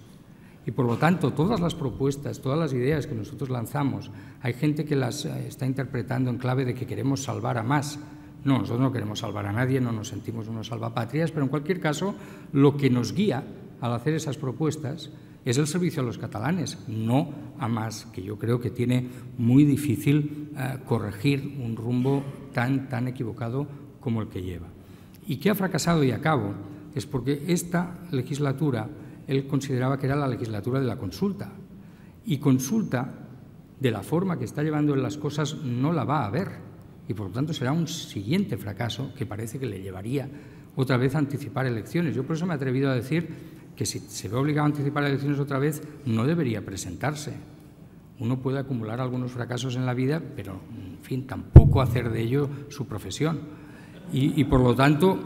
Y, por lo tanto, todas las propuestas, todas las ideas que nosotros lanzamos, hay gente que las está interpretando en clave de que queremos salvar a más. No, nosotros no queremos salvar a nadie, no nos sentimos unos salvapatrias, pero en cualquier caso, lo que nos guía al hacer esas propuestas es el servicio a los catalanes, no a más, que yo creo que tiene muy difícil corregir un rumbo tan equivocado como el que lleva. Y que ha fracasado, y acabo, es porque esta legislatura él consideraba que era la legislatura de la consulta. Y consulta, de la forma que está llevando en las cosas, no la va a haber. Y, por lo tanto, será un siguiente fracaso que parece que le llevaría otra vez a anticipar elecciones. Yo por eso me he atrevido a decir que si se ve obligado a anticipar elecciones otra vez, no debería presentarse. Uno puede acumular algunos fracasos en la vida, pero, en fin, tampoco hacer de ello su profesión. Y por lo tanto,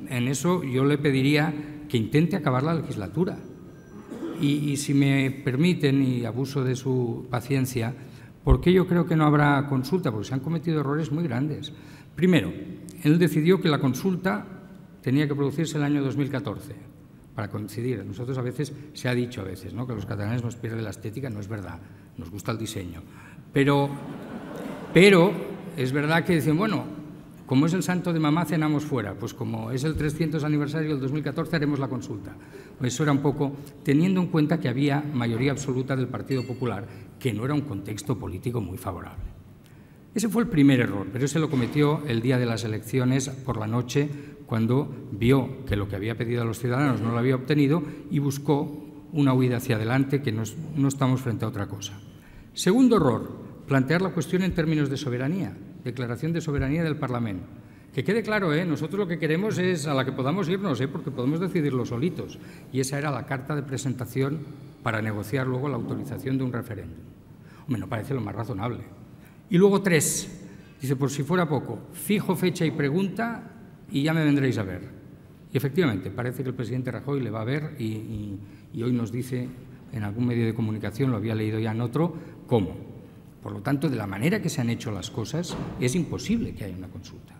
en eso yo le pediría que intente acabar la legislatura. Y si me permiten, y abuso de su paciencia, ¿por qué yo creo que no habrá consulta? Porque se han cometido errores muy grandes. Primero, él decidió que la consulta tenía que producirse el año 2014 para coincidir. Nosotros a veces, se ha dicho a veces, ¿no?, que los catalanes nos pierden la estética. No es verdad, nos gusta el diseño. Pero es verdad que dicen, bueno, como es el santo de mamá, cenamos fuera. Pues como es el 300 aniversario del 2014, haremos la consulta. Eso era un poco teniendo en cuenta que había mayoría absoluta del Partido Popular, que no era un contexto político muy favorable. Ese fue el primer error, pero ese lo cometió el día de las elecciones por la noche, cuando vio que lo que había pedido a los ciudadanos no lo había obtenido y buscó una huida hacia adelante, que no estamos frente a otra cosa. Segundo error, plantear la cuestión en términos de soberanía, declaración de soberanía del Parlamento. Que quede claro, nosotros lo que queremos es a la que podamos irnos, porque podemos decidirlo solitos. Y esa era la carta de presentación para negociar luego la autorización de un referéndum. Hombre, no parece lo más razonable. Y luego 3, dice, por si fuera poco, fijo fecha y pregunta y ya me vendréis a ver. Y efectivamente, parece que el presidente Rajoy le va a ver y hoy nos dice en algún medio de comunicación, lo había leído ya en otro, cómo. Por lo tanto, de la manera que se han hecho las cosas, es imposible que haya una consulta.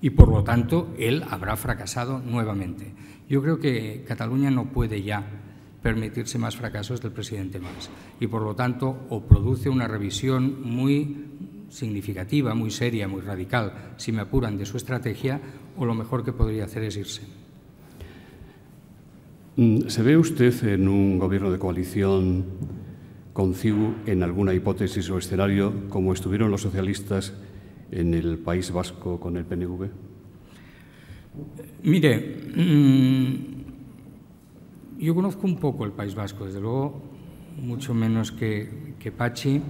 Y, por lo tanto, él habrá fracasado nuevamente. Yo creo que Cataluña no puede ya permitirse más fracasos del presidente Mas. Y, por lo tanto, o produce una revisión muy significativa, muy seria, muy radical, si me apuran, de su estrategia, o lo mejor que podría hacer es irse. ¿Se ve usted en un gobierno de coalición con CiU en alguna hipótesis o escenario como estuvieron los socialistas en el País Vasco con el PNV? Mire, yo conozco un poco el País Vasco, desde luego mucho menos que Pachi,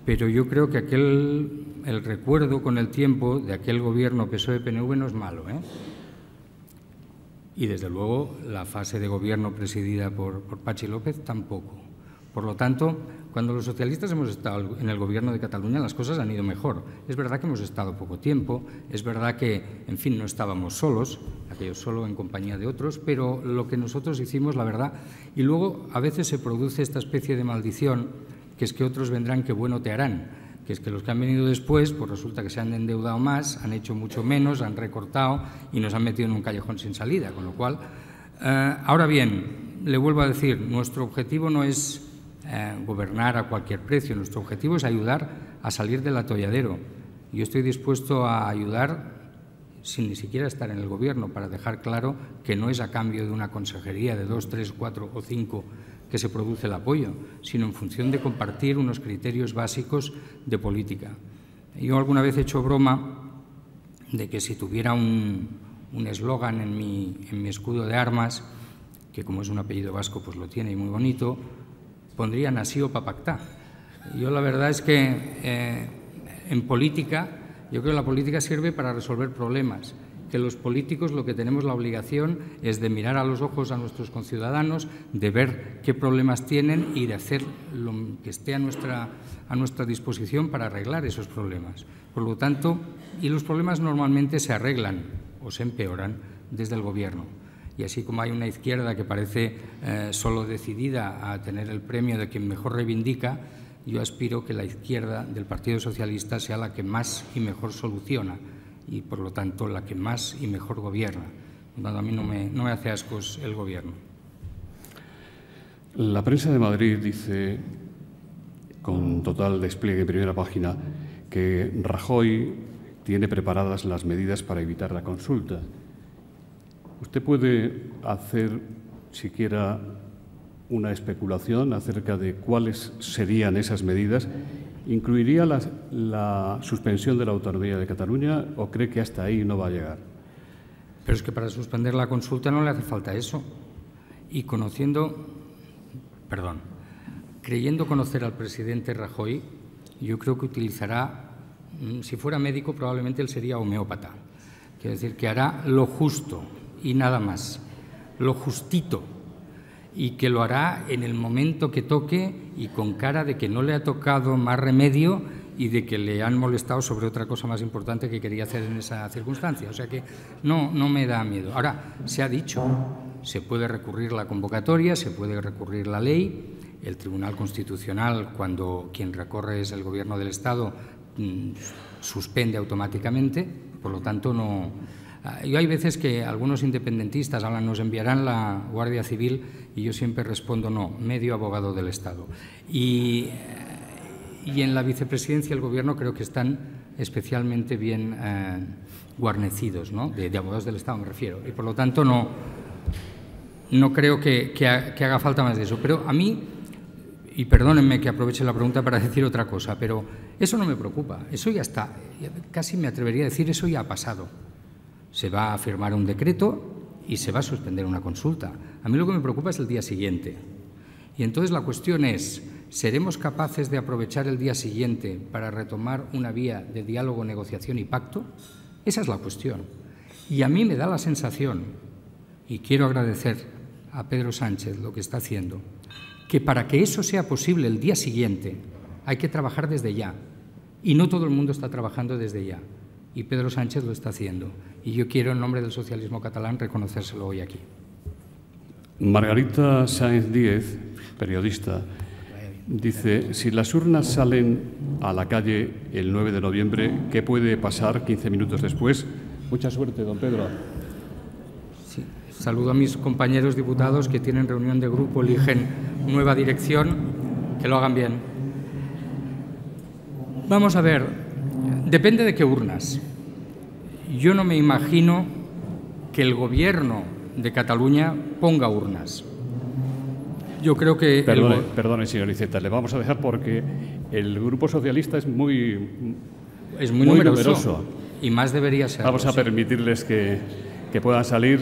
pero yo creo que el recuerdo con el tiempo de aquel gobierno PSOE-PNV no es malo, Y desde luego la fase de gobierno presidida por Pachi López tampoco. Por lo tanto, cuando los socialistas hemos estado en el Gobierno de Cataluña, las cosas han ido mejor. Es verdad que hemos estado poco tiempo, es verdad que, en fin, no estábamos solos, aquellos solo en compañía de otros, pero lo que nosotros hicimos, la verdad, y luego a veces se produce esta especie de maldición, que es que otros vendrán que bueno te harán. que es que los que han venido después, pues resulta que se han endeudado más, han hecho mucho menos, han recortado y nos han metido en un callejón sin salida, con lo cual… ahora bien, le vuelvo a decir, nuestro objetivo no es gobernar a cualquier precio, nuestro objetivo es ayudar a salir del atolladero. Yo estoy dispuesto a ayudar sin ni siquiera estar en el Gobierno, para dejar claro que no es a cambio de una consejería de 2, 3, 4 o 5 que se produce el apoyo, sino en función de compartir unos criterios básicos de política. Yo alguna vez he hecho broma de que si tuviera un eslogan en mi escudo de armas, que como es un apellido vasco pues lo tiene y muy bonito, pondría Nació pa pactar. Yo la verdad es que en política, yo creo que la política sirve para resolver problemas, que los políticos lo que tenemos la obligación es de mirar a los ojos a nuestros conciudadanos, de ver qué problemas tienen y de hacer lo que esté a nuestra disposición para arreglar esos problemas. Por lo tanto, y los problemas normalmente se arreglan o se empeoran desde el Gobierno. Y así como hay una izquierda que parece solo decidida a tener el premio de quien mejor reivindica, yo aspiro que la izquierda del Partido Socialista sea la que más y mejor soluciona y, por lo tanto, la que más y mejor gobierna. A mí no me hace ascos el Gobierno. La prensa de Madrid dice, con total despliegue en primera página, que Rajoy tiene preparadas las medidas para evitar la consulta. ¿Usted puede hacer siquiera una especulación acerca de cuáles serían esas medidas? ¿Incluiría la suspensión de la autonomía de Cataluña o cree que hasta ahí no va a llegar? Pero es que para suspender la consulta no le hace falta eso. Y creyendo conocer al presidente Rajoy, yo creo que utilizará, si fuera médico probablemente él sería homeópata. Quiero decir que hará lo justo y nada más, lo justito, y que lo hará en el momento que toque y con cara de que no le ha tocado más remedio y de que le han molestado sobre otra cosa más importante que quería hacer en esa circunstancia. O sea que no me da miedo. Ahora, se ha dicho, se puede recurrir la convocatoria, se puede recurrir la ley, el Tribunal Constitucional, cuando quien recorre es el Gobierno del Estado, suspende automáticamente, por lo tanto no… Yo hay veces que algunos independentistas hablan, nos enviarán la Guardia Civil, y yo siempre respondo no, medio abogado del Estado. Y en la vicepresidencia del Gobierno creo que están especialmente bien guarnecidos, ¿no? De abogados del Estado me refiero, y por lo tanto no creo que haga falta más de eso. Pero a mí, y perdónenme que aproveche la pregunta para decir otra cosa, pero eso no me preocupa, eso ya está, casi me atrevería a decir, eso ya ha pasado. Se va a firmar un decreto y se va a suspender una consulta. A mí lo que me preocupa es el día siguiente. Y entonces la cuestión es, ¿seremos capaces de aprovechar el día siguiente para retomar una vía de diálogo, negociación y pacto? Esa es la cuestión. Y a mí me da la sensación, y quiero agradecer a Pedro Sánchez lo que está haciendo, que para que eso sea posible el día siguiente hay que trabajar desde ya. Y no todo el mundo está trabajando desde ya. Y Pedro Sánchez lo está haciendo. Y yo quiero, en nombre del socialismo catalán, reconocérselo hoy aquí. Margarita Sáenz Díez, periodista, dice, si las urnas salen a la calle el 9 de noviembre, ¿qué puede pasar 15 minutos después? Mucha suerte, don Pedro. Sí. Saludo a mis compañeros diputados que tienen reunión de grupo, eligen nueva dirección, que lo hagan bien. Vamos a ver. Depende de qué urnas. Yo no me imagino que el Gobierno de Cataluña ponga urnas. Yo creo que… Perdone, señor Iceta, le vamos a dejar porque el Grupo Socialista es muy numeroso. Y más debería ser. Vamos a permitirles que puedan salir.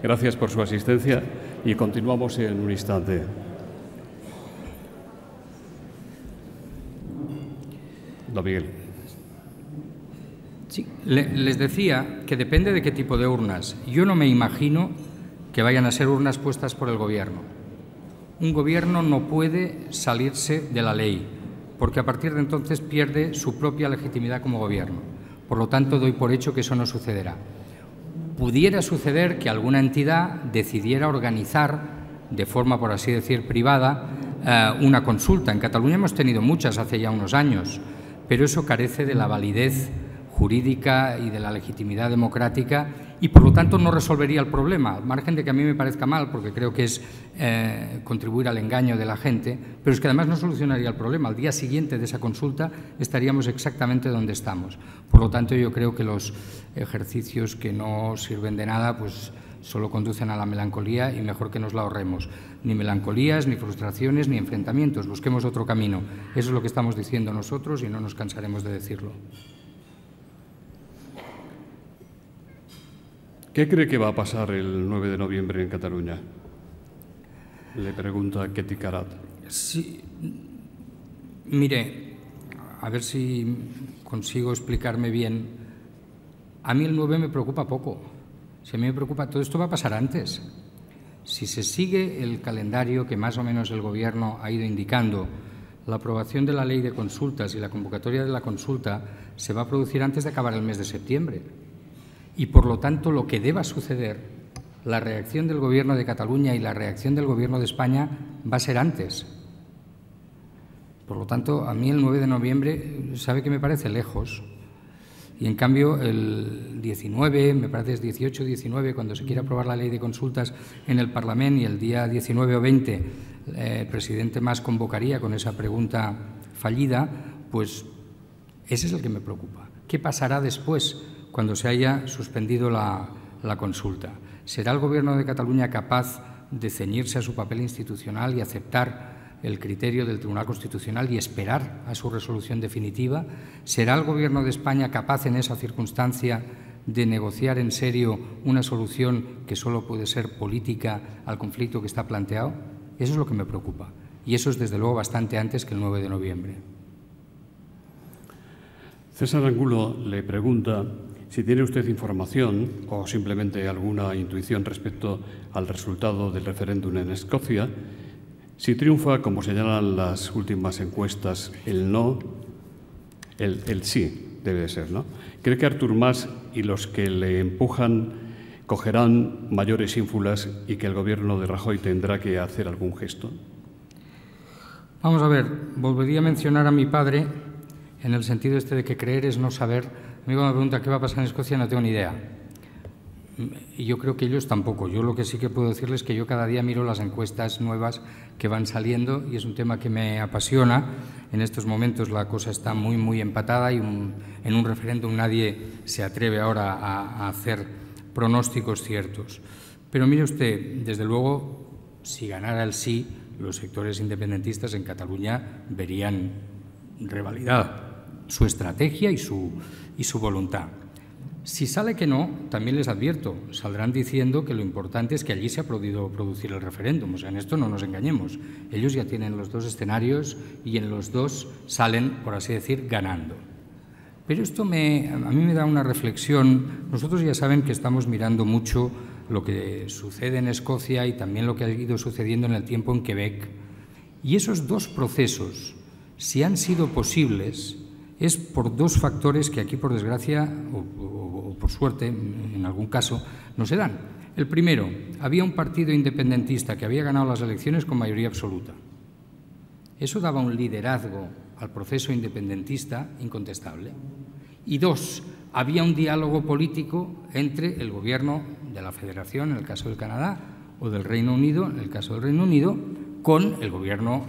Gracias por su asistencia y continuamos en un instante. Don Miguel. Sí, les decía que depende de qué tipo de urnas. Yo no me imagino que vayan a ser urnas puestas por el Gobierno. Un Gobierno no puede salirse de la ley, porque a partir de entonces pierde su propia legitimidad como Gobierno. Por lo tanto, doy por hecho que eso no sucederá. Pudiera suceder que alguna entidad decidiera organizar, de forma, por así decir, privada, una consulta. En Cataluña hemos tenido muchas hace ya unos años, pero eso carece de la validez jurídica y de la legitimidad democrática y, por lo tanto, no resolvería el problema, al margen de que a mí me parezca mal, porque creo que es contribuir al engaño de la gente, pero es que además no solucionaría el problema. Al día siguiente de esa consulta estaríamos exactamente donde estamos. Por lo tanto, yo creo que los ejercicios que no sirven de nada, pues solo conducen a la melancolía y mejor que nos la ahorremos. Ni melancolías, ni frustraciones, ni enfrentamientos. Busquemos otro camino. Eso es lo que estamos diciendo nosotros y no nos cansaremos de decirlo. ¿Qué cree que va a pasar el 9 de noviembre en Cataluña? Le pregunta Ketty Carat. Sí, mire, a ver si consigo explicarme bien. A mí el 9 me preocupa poco. Si a mí me preocupa, todo esto va a pasar antes. Si se sigue el calendario que más o menos el Gobierno ha ido indicando, la aprobación de la ley de consultas y la convocatoria de la consulta se va a producir antes de acabar el mes de septiembre. Y, por lo tanto, lo que deba suceder, la reacción del Gobierno de Cataluña y la reacción del Gobierno de España va a ser antes. Por lo tanto, a mí el 9 de noviembre, ¿sabe qué me parece? Lejos. Y, en cambio, el 19, me parece es 18 o 19, cuando se quiera aprobar la ley de consultas en el Parlamento y el día 19 o 20 el presidente Mas convocaría con esa pregunta fallida, pues ese es el que me preocupa. ¿Qué pasará después, cuando se haya suspendido la consulta? ¿Será el Gobierno de Cataluña capaz de ceñirse a su papel institucional y aceptar el criterio del Tribunal Constitucional y esperar a su resolución definitiva? ¿Será el Gobierno de España capaz en esa circunstancia de negociar en serio una solución que solo puede ser política al conflicto que está planteado? Eso es lo que me preocupa. Y eso es, desde luego, bastante antes que el 9 de noviembre. César Angulo le pregunta si tiene usted información o simplemente alguna intuición respecto al resultado del referéndum en Escocia. Si triunfa, como señalan las últimas encuestas, el no, el sí debe de ser, ¿no? ¿Cree que Artur Mas y los que le empujan cogerán mayores ínfulas y que el Gobierno de Rajoy tendrá que hacer algún gesto? Vamos a ver, volvería a mencionar a mi padre en el sentido este de que creer es no saber. A mí cuando me pregunta qué va a pasar en Escocia no tengo ni idea. Y yo creo que ellos tampoco. Yo lo que sí que puedo decirles es que yo cada día miro las encuestas nuevas que van saliendo y es un tema que me apasiona. En estos momentos la cosa está muy, muy empatada y en un referéndum nadie se atreve ahora a hacer pronósticos ciertos. Pero mire usted, desde luego, si ganara el sí, los sectores independentistas en Cataluña verían revalidada su estrategia y su voluntad. Si sale que no, también les advierto, saldrán diciendo que lo importante es que allí se ha podido producir el referéndum. O sea, en esto no nos engañemos. Ellos ya tienen los dos escenarios y en los dos salen, por así decir, ganando. Pero esto a mí me da una reflexión. Nosotros ya saben que estamos mirando mucho lo que sucede en Escocia y también lo que ha ido sucediendo en el tiempo en Quebec. Y esos dos procesos, si han sido posibles, es por dos factores que aquí, por desgracia, o por suerte, en algún caso, no se dan. El primero, había un partido independentista que había ganado las elecciones con mayoría absoluta. Eso daba un liderazgo al proceso independentista incontestable. Y dos, había un diálogo político entre el Gobierno de la Federación, en el caso del Canadá, o del Reino Unido, en el caso del Reino Unido, con el Gobierno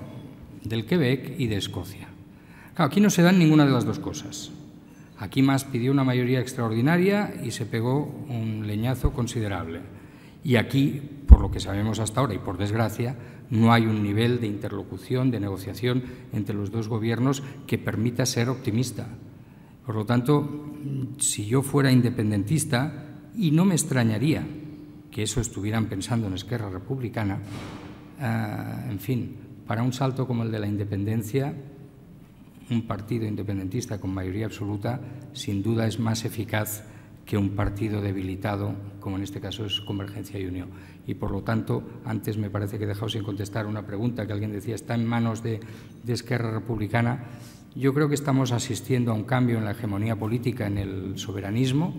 del Quebec y de Escocia. Claro, aquí no se dan ninguna de las dos cosas. Aquí Mas pidió una mayoría extraordinaria y se pegó un leñazo considerable. Y aquí, por lo que sabemos hasta ahora y por desgracia, no hay un nivel de interlocución, de negociación entre los dos gobiernos que permita ser optimista. Por lo tanto, si yo fuera independentista, y no me extrañaría que eso estuvieran pensando en Esquerra Republicana, en fin, para un salto como el de la independencia, un partido independentista con mayoría absoluta sin duda es más eficaz que un partido debilitado, como en este caso es Convergencia y Unió. Y, por lo tanto, antes me parece que he dejado sin contestar una pregunta que alguien decía, ¿está en manos de Esquerra Republicana? Yo creo que estamos asistiendo a un cambio en la hegemonía política, en el soberanismo,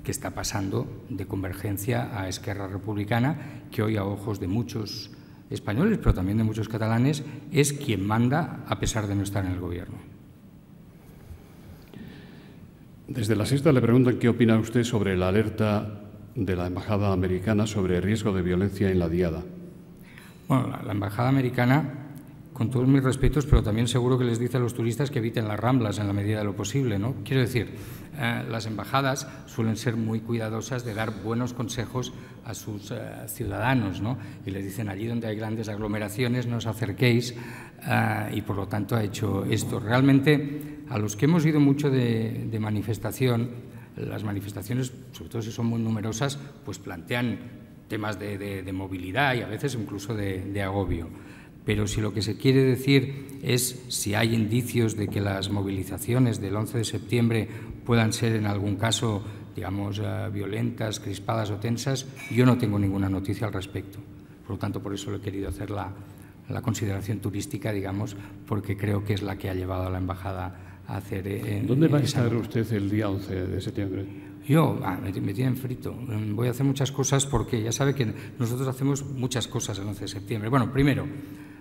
que está pasando de Convergencia a Esquerra Republicana, que hoy, a ojos de muchos españoles, pero también de muchos catalanes, es quien manda a pesar de no estar en el Gobierno. Desde La Sexta le preguntan qué opina usted sobre la alerta de la Embajada americana sobre riesgo de violencia en la Diada. Bueno, la Embajada americana, con todos mis respetos, pero también seguro que les dice a los turistas que eviten las Ramblas en la medida de lo posible, ¿no? Quiero decir, las embajadas suelen ser muy cuidadosas de dar buenos consejos a sus ciudadanos, ¿no? Y les dicen, allí donde hay grandes aglomeraciones no os acerquéis, y por lo tanto ha hecho esto. Realmente, a los que hemos ido mucho de manifestación, las manifestaciones, sobre todo si son muy numerosas, pues plantean temas de movilidad y a veces incluso de agobio. Pero si lo que se quiere decir es si hay indicios de que las movilizaciones del 11 de septiembre puedan ser en algún caso, digamos, violentas, crispadas o tensas, yo no tengo ninguna noticia al respecto. Por lo tanto, por eso le he querido hacer la consideración turística, digamos, porque creo que es la que ha llevado a la embajada a hacer... ¿Dónde va a estar usted el día 11 de septiembre? Yo, me tienen frito. Voy a hacer muchas cosas porque ya sabe que nosotros hacemos muchas cosas el 11 de septiembre. Bueno, primero,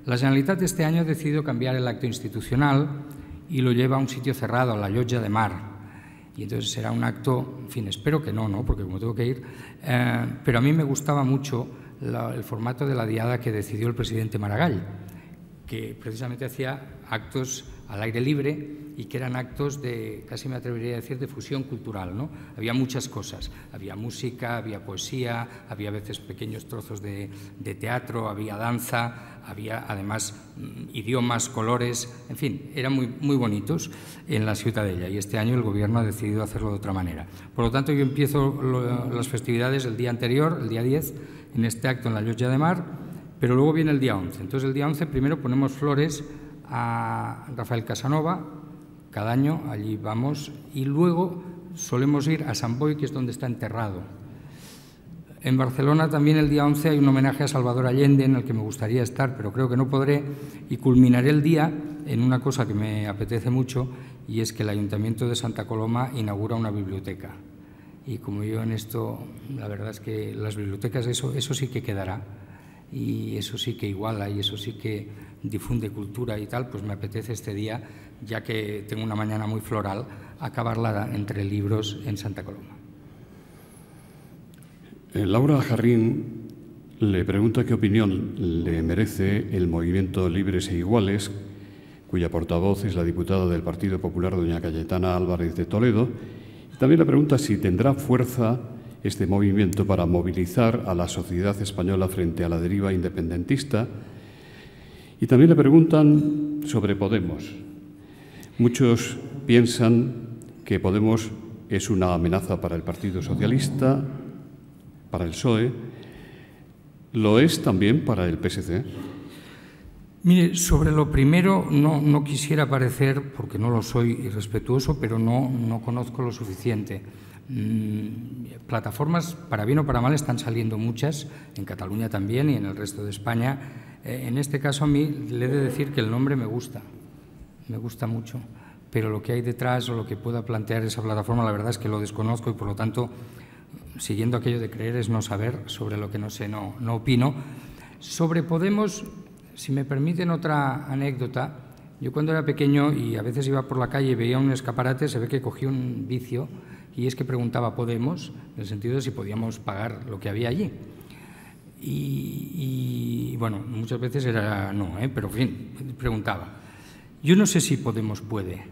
la Generalitat este año ha decidido cambiar el acto institucional y lo lleva a un sitio cerrado, a la Llotja de Mar. Y entonces será un acto, en fin, espero que no, porque como tengo que ir, pero a mí me gustaba mucho el formato de la diada que decidió el presidente Maragall, que precisamente hacía actos al aire libre y que eran actos de, casi me atrevería a decir, de fusión cultural, ¿no? Había muchas cosas, había música, había poesía, había a veces pequeños trozos de teatro, había danza, había además idiomas, colores, en fin, eran muy bonitos en la Ciutadella y este año el Gobierno ha decidido hacerlo de otra manera. Por lo tanto, yo empiezo las festividades el día anterior, el día 10, en este acto en la Llotja de Mar, pero luego viene el día 11. Entonces, el día 11 primero ponemos flores a Rafael Casanova, cada año allí vamos, y luego solemos ir a Sant Boi, que es donde está enterrado. En Barcelona también el día 11 hay un homenaje a Salvador Allende en el que me gustaría estar, pero creo que no podré, y culminaré el día en una cosa que me apetece mucho, y es que el Ayuntamiento de Santa Coloma inaugura una biblioteca. Y como yo en esto, la verdad es que las bibliotecas, eso sí que quedará, y eso sí que iguala, y eso sí que difunde cultura y tal, pues me apetece este día, ya que tengo una mañana muy floral, acabarla entre libros en Santa Coloma. Laura Jarrín le pregunta qué opinión le merece el movimiento Libres e Iguales, cuya portavoz es la diputada del Partido Popular, doña Cayetana Álvarez de Toledo. También le pregunta si tendrá fuerza este movimiento para movilizar a la sociedad española frente a la deriva independentista. Y también le preguntan sobre Podemos. Muchos piensan que Podemos es una amenaza para el Partido Socialista, para el PSOE, lo es también para el PSC. Mire, sobre lo primero no quisiera parecer, porque no lo soy, irrespetuoso, pero no conozco lo suficiente. Plataformas, para bien o para mal, están saliendo muchas, en Cataluña también y en el resto de España. En este caso a mí le he de decir que el nombre me gusta mucho, pero lo que hay detrás o lo que pueda plantear esa plataforma, la verdad es que lo desconozco y por lo tanto, siguiendo aquello de creer es no saber, sobre lo que no sé no opino. Sobre Podemos, si me permiten otra anécdota, yo cuando era pequeño y a veces iba por la calle y veía un escaparate, se ve que cogí un vicio y es que preguntaba Podemos, en el sentido de si podíamos pagar lo que había allí. Y bueno, muchas veces era no, pero en fin, preguntaba. Yo no sé si Podemos puede.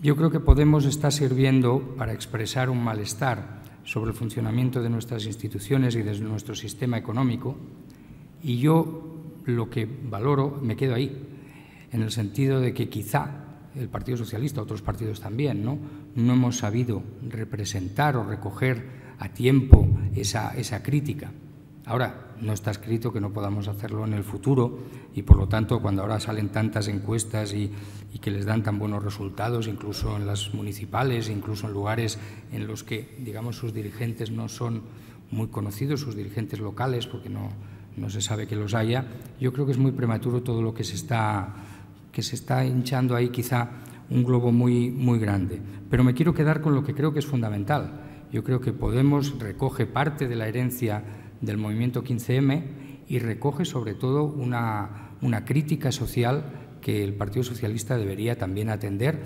Yo creo que Podemos está sirviendo para expresar un malestar sobre el funcionamiento de nuestras instituciones y de nuestro sistema económico, y yo lo que valoro, me quedo ahí, en el sentido de que quizá el Partido Socialista, otros partidos también, no hemos sabido representar o recoger a tiempo esa crítica. Ahora, no está escrito que no podamos hacerlo en el futuro y, por lo tanto, cuando ahora salen tantas encuestas y que les dan tan buenos resultados, incluso en las municipales, incluso en lugares en los que, digamos, sus dirigentes no son muy conocidos, sus dirigentes locales, porque no se sabe que los haya, yo creo que es muy prematuro todo lo que se está hinchando ahí, quizá un globo muy grande. Pero me quiero quedar con lo que creo que es fundamental. Yo creo que Podemos recoge parte de la herencia del movimiento 15M y recoge sobre todo una crítica social que el Partido Socialista debería también atender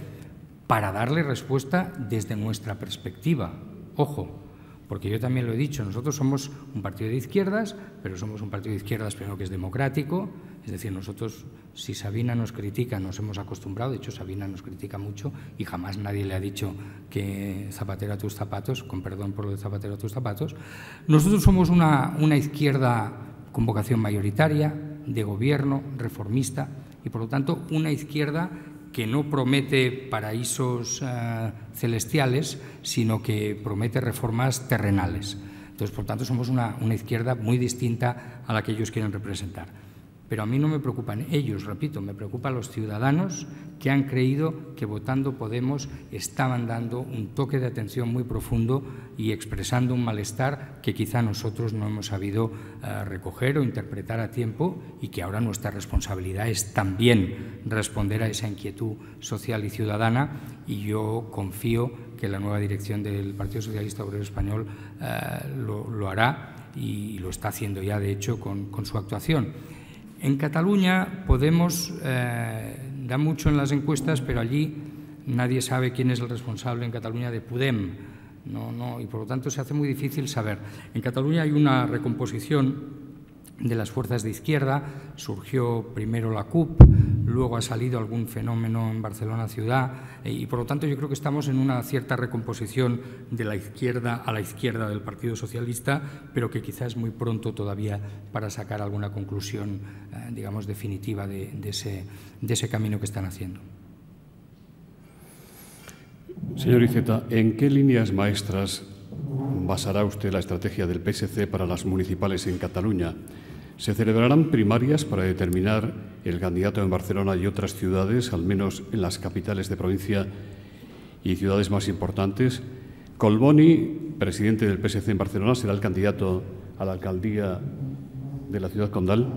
para darle respuesta desde nuestra perspectiva. Ojo, porque yo también lo he dicho, nosotros somos un partido de izquierdas, pero somos un partido de izquierdas primero que es democrático, es decir, nosotros, si Sabina nos critica, nos hemos acostumbrado, de hecho Sabina nos critica mucho y jamás nadie le ha dicho que zapatero a tus zapatos, con perdón por lo de zapatero a tus zapatos. Nosotros somos una izquierda con vocación mayoritaria, de gobierno, reformista y por lo tanto una izquierda que no promete paraísos celestiales, sino que promete reformas terrenales. Entonces, por tanto, somos una izquierda muy distinta a la que ellos quieren representar. Pero a mí no me preocupan ellos, repito, me preocupan los ciudadanos que han creído que votando Podemos estaban dando un toque de atención muy profundo y expresando un malestar que quizá nosotros no hemos sabido recoger o interpretar a tiempo y que ahora nuestra responsabilidad es también responder a esa inquietud social y ciudadana y yo confío que la nueva dirección del Partido Socialista Obrero Español lo hará y lo está haciendo ya, de hecho, con su actuación. En Cataluña Podemos da mucho en las encuestas, pero allí nadie sabe quién es el responsable en Cataluña de Podem. Y por lo tanto se hace muy difícil saber. En Cataluña hay una recomposición de las fuerzas de izquierda, surgió primero la CUP, luego ha salido algún fenómeno en Barcelona ciudad y por lo tanto yo creo que estamos en una cierta recomposición de la izquierda a la izquierda del Partido Socialista, pero que quizás es muy pronto todavía para sacar alguna conclusión, digamos, definitiva de ese camino que están haciendo. Señor Iceta, ¿en qué líneas maestras basará usted la estrategia del PSC para las municipales en Cataluña? ¿Se celebrarán primarias para determinar el candidato en Barcelona y otras ciudades, al menos en las capitales de provincia y ciudades más importantes? Collboni, presidente del PSC en Barcelona, será el candidato a la alcaldía de la ciudad condal.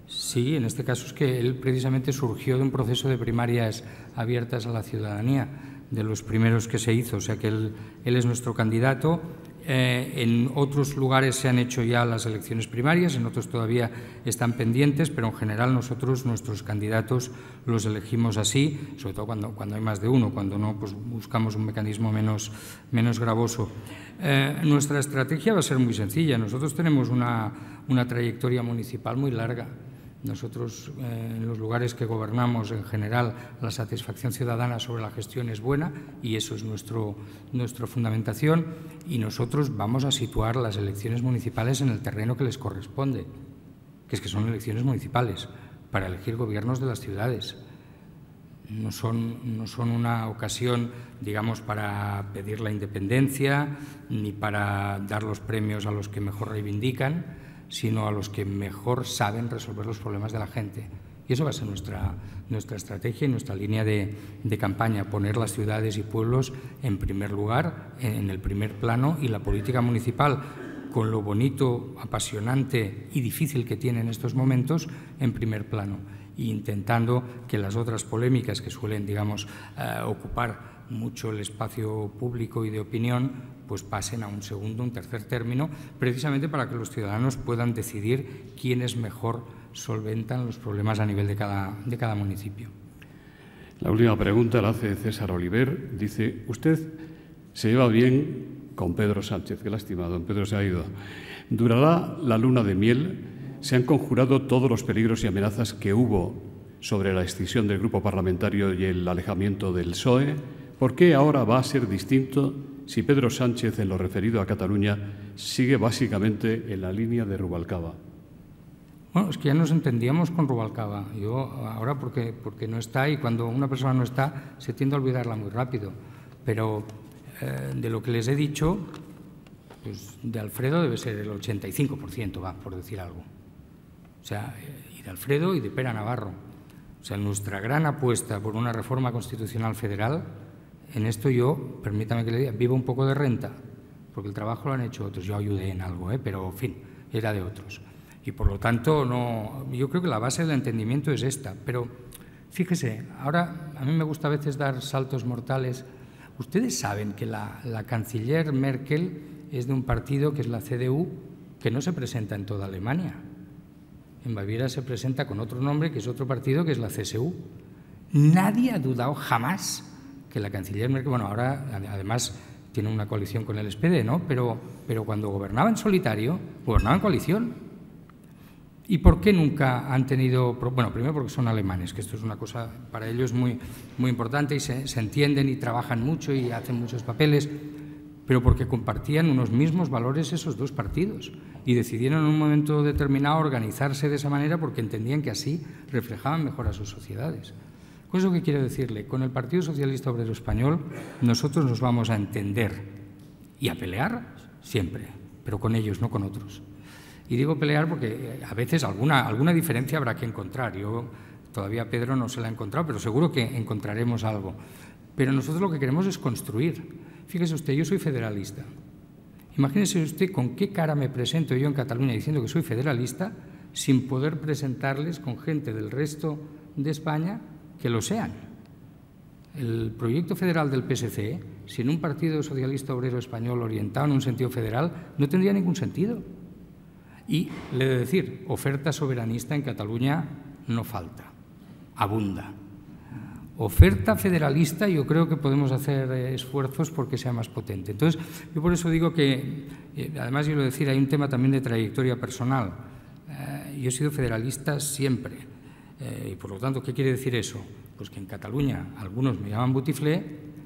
Sí, en este caso es que él precisamente surgió de un proceso de primarias abiertas a la ciudadanía, de los primeros que se hizo, o sea que él es nuestro candidato. En otros lugares se han hecho ya las elecciones primarias, en otros todavía están pendientes, pero en general nosotros nuestros candidatos los elegimos así, sobre todo cuando hay más de uno, cuando no, pues buscamos un mecanismo menos gravoso. Nuestra estrategia va a ser muy sencilla. Nosotros tenemos una trayectoria municipal muy larga. Nosotros, en los lugares que gobernamos, en general, la satisfacción ciudadana sobre la gestión es buena y eso es nuestra fundamentación y nosotros vamos a situar las elecciones municipales en el terreno que les corresponde, que son elecciones municipales, para elegir gobiernos de las ciudades. No son una ocasión, digamos, para pedir la independencia ni para dar los premios a los que mejor reivindican, sino a los que mejor saben resolver los problemas de la gente. Y eso va a ser nuestra estrategia y nuestra línea de campaña, poner las ciudades y pueblos en primer lugar, en el primer plano, y la política municipal, con lo bonito, apasionante y difícil que tiene en estos momentos, en primer plano, e intentando que las otras polémicas que suelen, digamos, ocupar mucho el espacio público y de opinión, pues pasen a un segundo, un tercer término, precisamente para que los ciudadanos puedan decidir quiénes mejor solventan los problemas a nivel de cada municipio. La última pregunta la hace César Oliver. Dice, usted se lleva bien con Pedro Sánchez. Qué lástima, don Pedro se ha ido. ¿Durará la luna de miel? ¿Se han conjurado todos los peligros y amenazas que hubo sobre la escisión del grupo parlamentario y el alejamiento del PSOE? ¿Por qué ahora va a ser distinto si Pedro Sánchez, en lo referido a Cataluña, sigue básicamente en la línea de Rubalcaba? Bueno, es que ya nos entendíamos con Rubalcaba. Yo ahora porque no está, y cuando una persona no está se tiende a olvidarla muy rápido. Pero de lo que les he dicho, pues de Alfredo debe ser el 85%, va, por decir algo. O sea, y de Alfredo y de Pere Navarro. O sea, nuestra gran apuesta por una reforma constitucional federal, en esto yo, permítame que le diga, vivo un poco de renta, porque el trabajo lo han hecho otros. Yo ayudé en algo, pero en fin, era de otros. Y por lo tanto, yo creo que la base del entendimiento es esta. Pero fíjese, ahora a mí me gusta a veces dar saltos mortales. Ustedes saben que la canciller Merkel es de un partido que es la CDU, que no se presenta en toda Alemania. En Baviera se presenta con otro nombre, que es otro partido, que es la CSU. Nadie ha dudado jamás que la canciller Merkel, bueno, ahora además tiene una coalición con el SPD, ¿no? Pero cuando gobernaba en solitario, gobernaba en coalición. ¿Y por qué nunca han tenido...? Bueno, primero porque son alemanes, que esto es una cosa para ellos muy importante y se entienden y trabajan mucho y hacen muchos papeles, pero porque compartían unos mismos valores esos dos partidos y decidieron en un momento determinado organizarse de esa manera porque entendían que así reflejaban mejor a sus sociedades. Con eso, ¿qué quiero decirle? Con el Partido Socialista Obrero Español nosotros nos vamos a entender y a pelear siempre, pero con ellos, no con otros. Y digo pelear porque a veces alguna diferencia habrá que encontrar. Yo todavía a Pedro no se la he encontrado, pero seguro que encontraremos algo. Pero nosotros lo que queremos es construir. Fíjese usted, yo soy federalista. Imagínese usted con qué cara me presento yo en Cataluña diciendo que soy federalista sin poder presentarles con gente del resto de España que lo sean. El proyecto federal del PSC, sin un Partido Socialista Obrero Español orientado en un sentido federal, no tendría ningún sentido. Y le he de decir, oferta soberanista en Cataluña no falta, abunda. Oferta federalista yo creo que podemos hacer esfuerzos porque sea más potente. Entonces, yo por eso digo que, además yo lo decir, hay un tema también de trayectoria personal. Yo he sido federalista siempre. Y por lo tanto, ¿qué quiere decir eso? Pues que en Cataluña algunos me llaman botiflé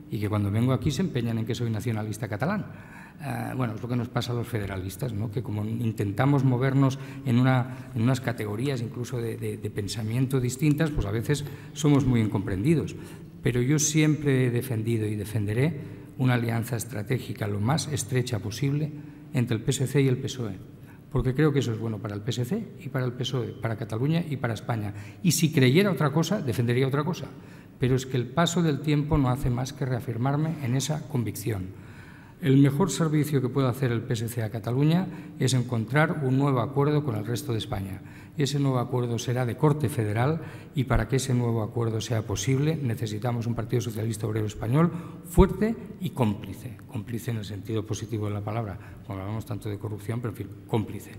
y que cuando vengo aquí se empeñan en que soy nacionalista catalán. Bueno, es lo que nos pasa a los federalistas, ¿no? Que como intentamos movernos en unas categorías incluso de pensamiento distintas, pues a veces somos muy incomprendidos. Pero yo siempre he defendido y defenderé una alianza estratégica lo más estrecha posible entre el PSC y el PSOE. Porque creo que eso es bueno para el PSC y para el PSOE, para Cataluña y para España. Y si creyera otra cosa, defendería otra cosa. Pero es que el paso del tiempo no hace más que reafirmarme en esa convicción. El mejor servicio que puede hacer el PSC a Cataluña es encontrar un nuevo acuerdo con el resto de España. Ese nuevo acuerdo será de corte federal y para que ese nuevo acuerdo sea posible necesitamos un Partido Socialista Obrero Español fuerte y cómplice. Cómplice en el sentido positivo de la palabra, cuando hablamos tanto de corrupción, pero en fin, cómplice.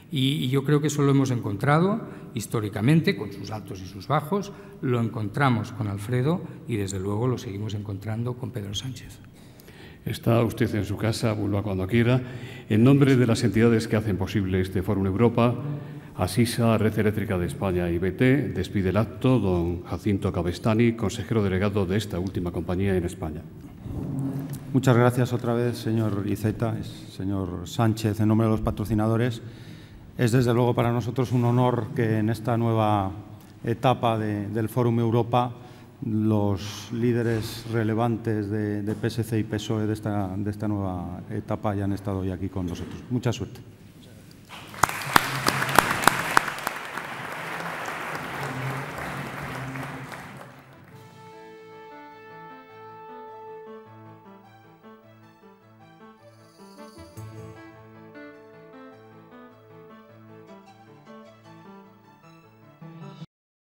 Y yo creo que eso lo hemos encontrado históricamente, con sus altos y sus bajos, lo encontramos con Alfredo y desde luego lo seguimos encontrando con Pedro Sánchez. Está usted en su casa, vuelva cuando quiera. En nombre de las entidades que hacen posible este Fórum Europa, Asisa, Red Eléctrica de España y BT, despide el acto don Jacinto Cabestany, consejero delegado de esta última compañía en España. Muchas gracias otra vez, señor Iceta, señor Sánchez, en nombre de los patrocinadores. Es desde luego para nosotros un honor que en esta nueva etapa del Fórum Europa los líderes relevantes de PSC y PSOE de esta nueva etapa hayan estado hoy aquí con nosotros. Mucha suerte.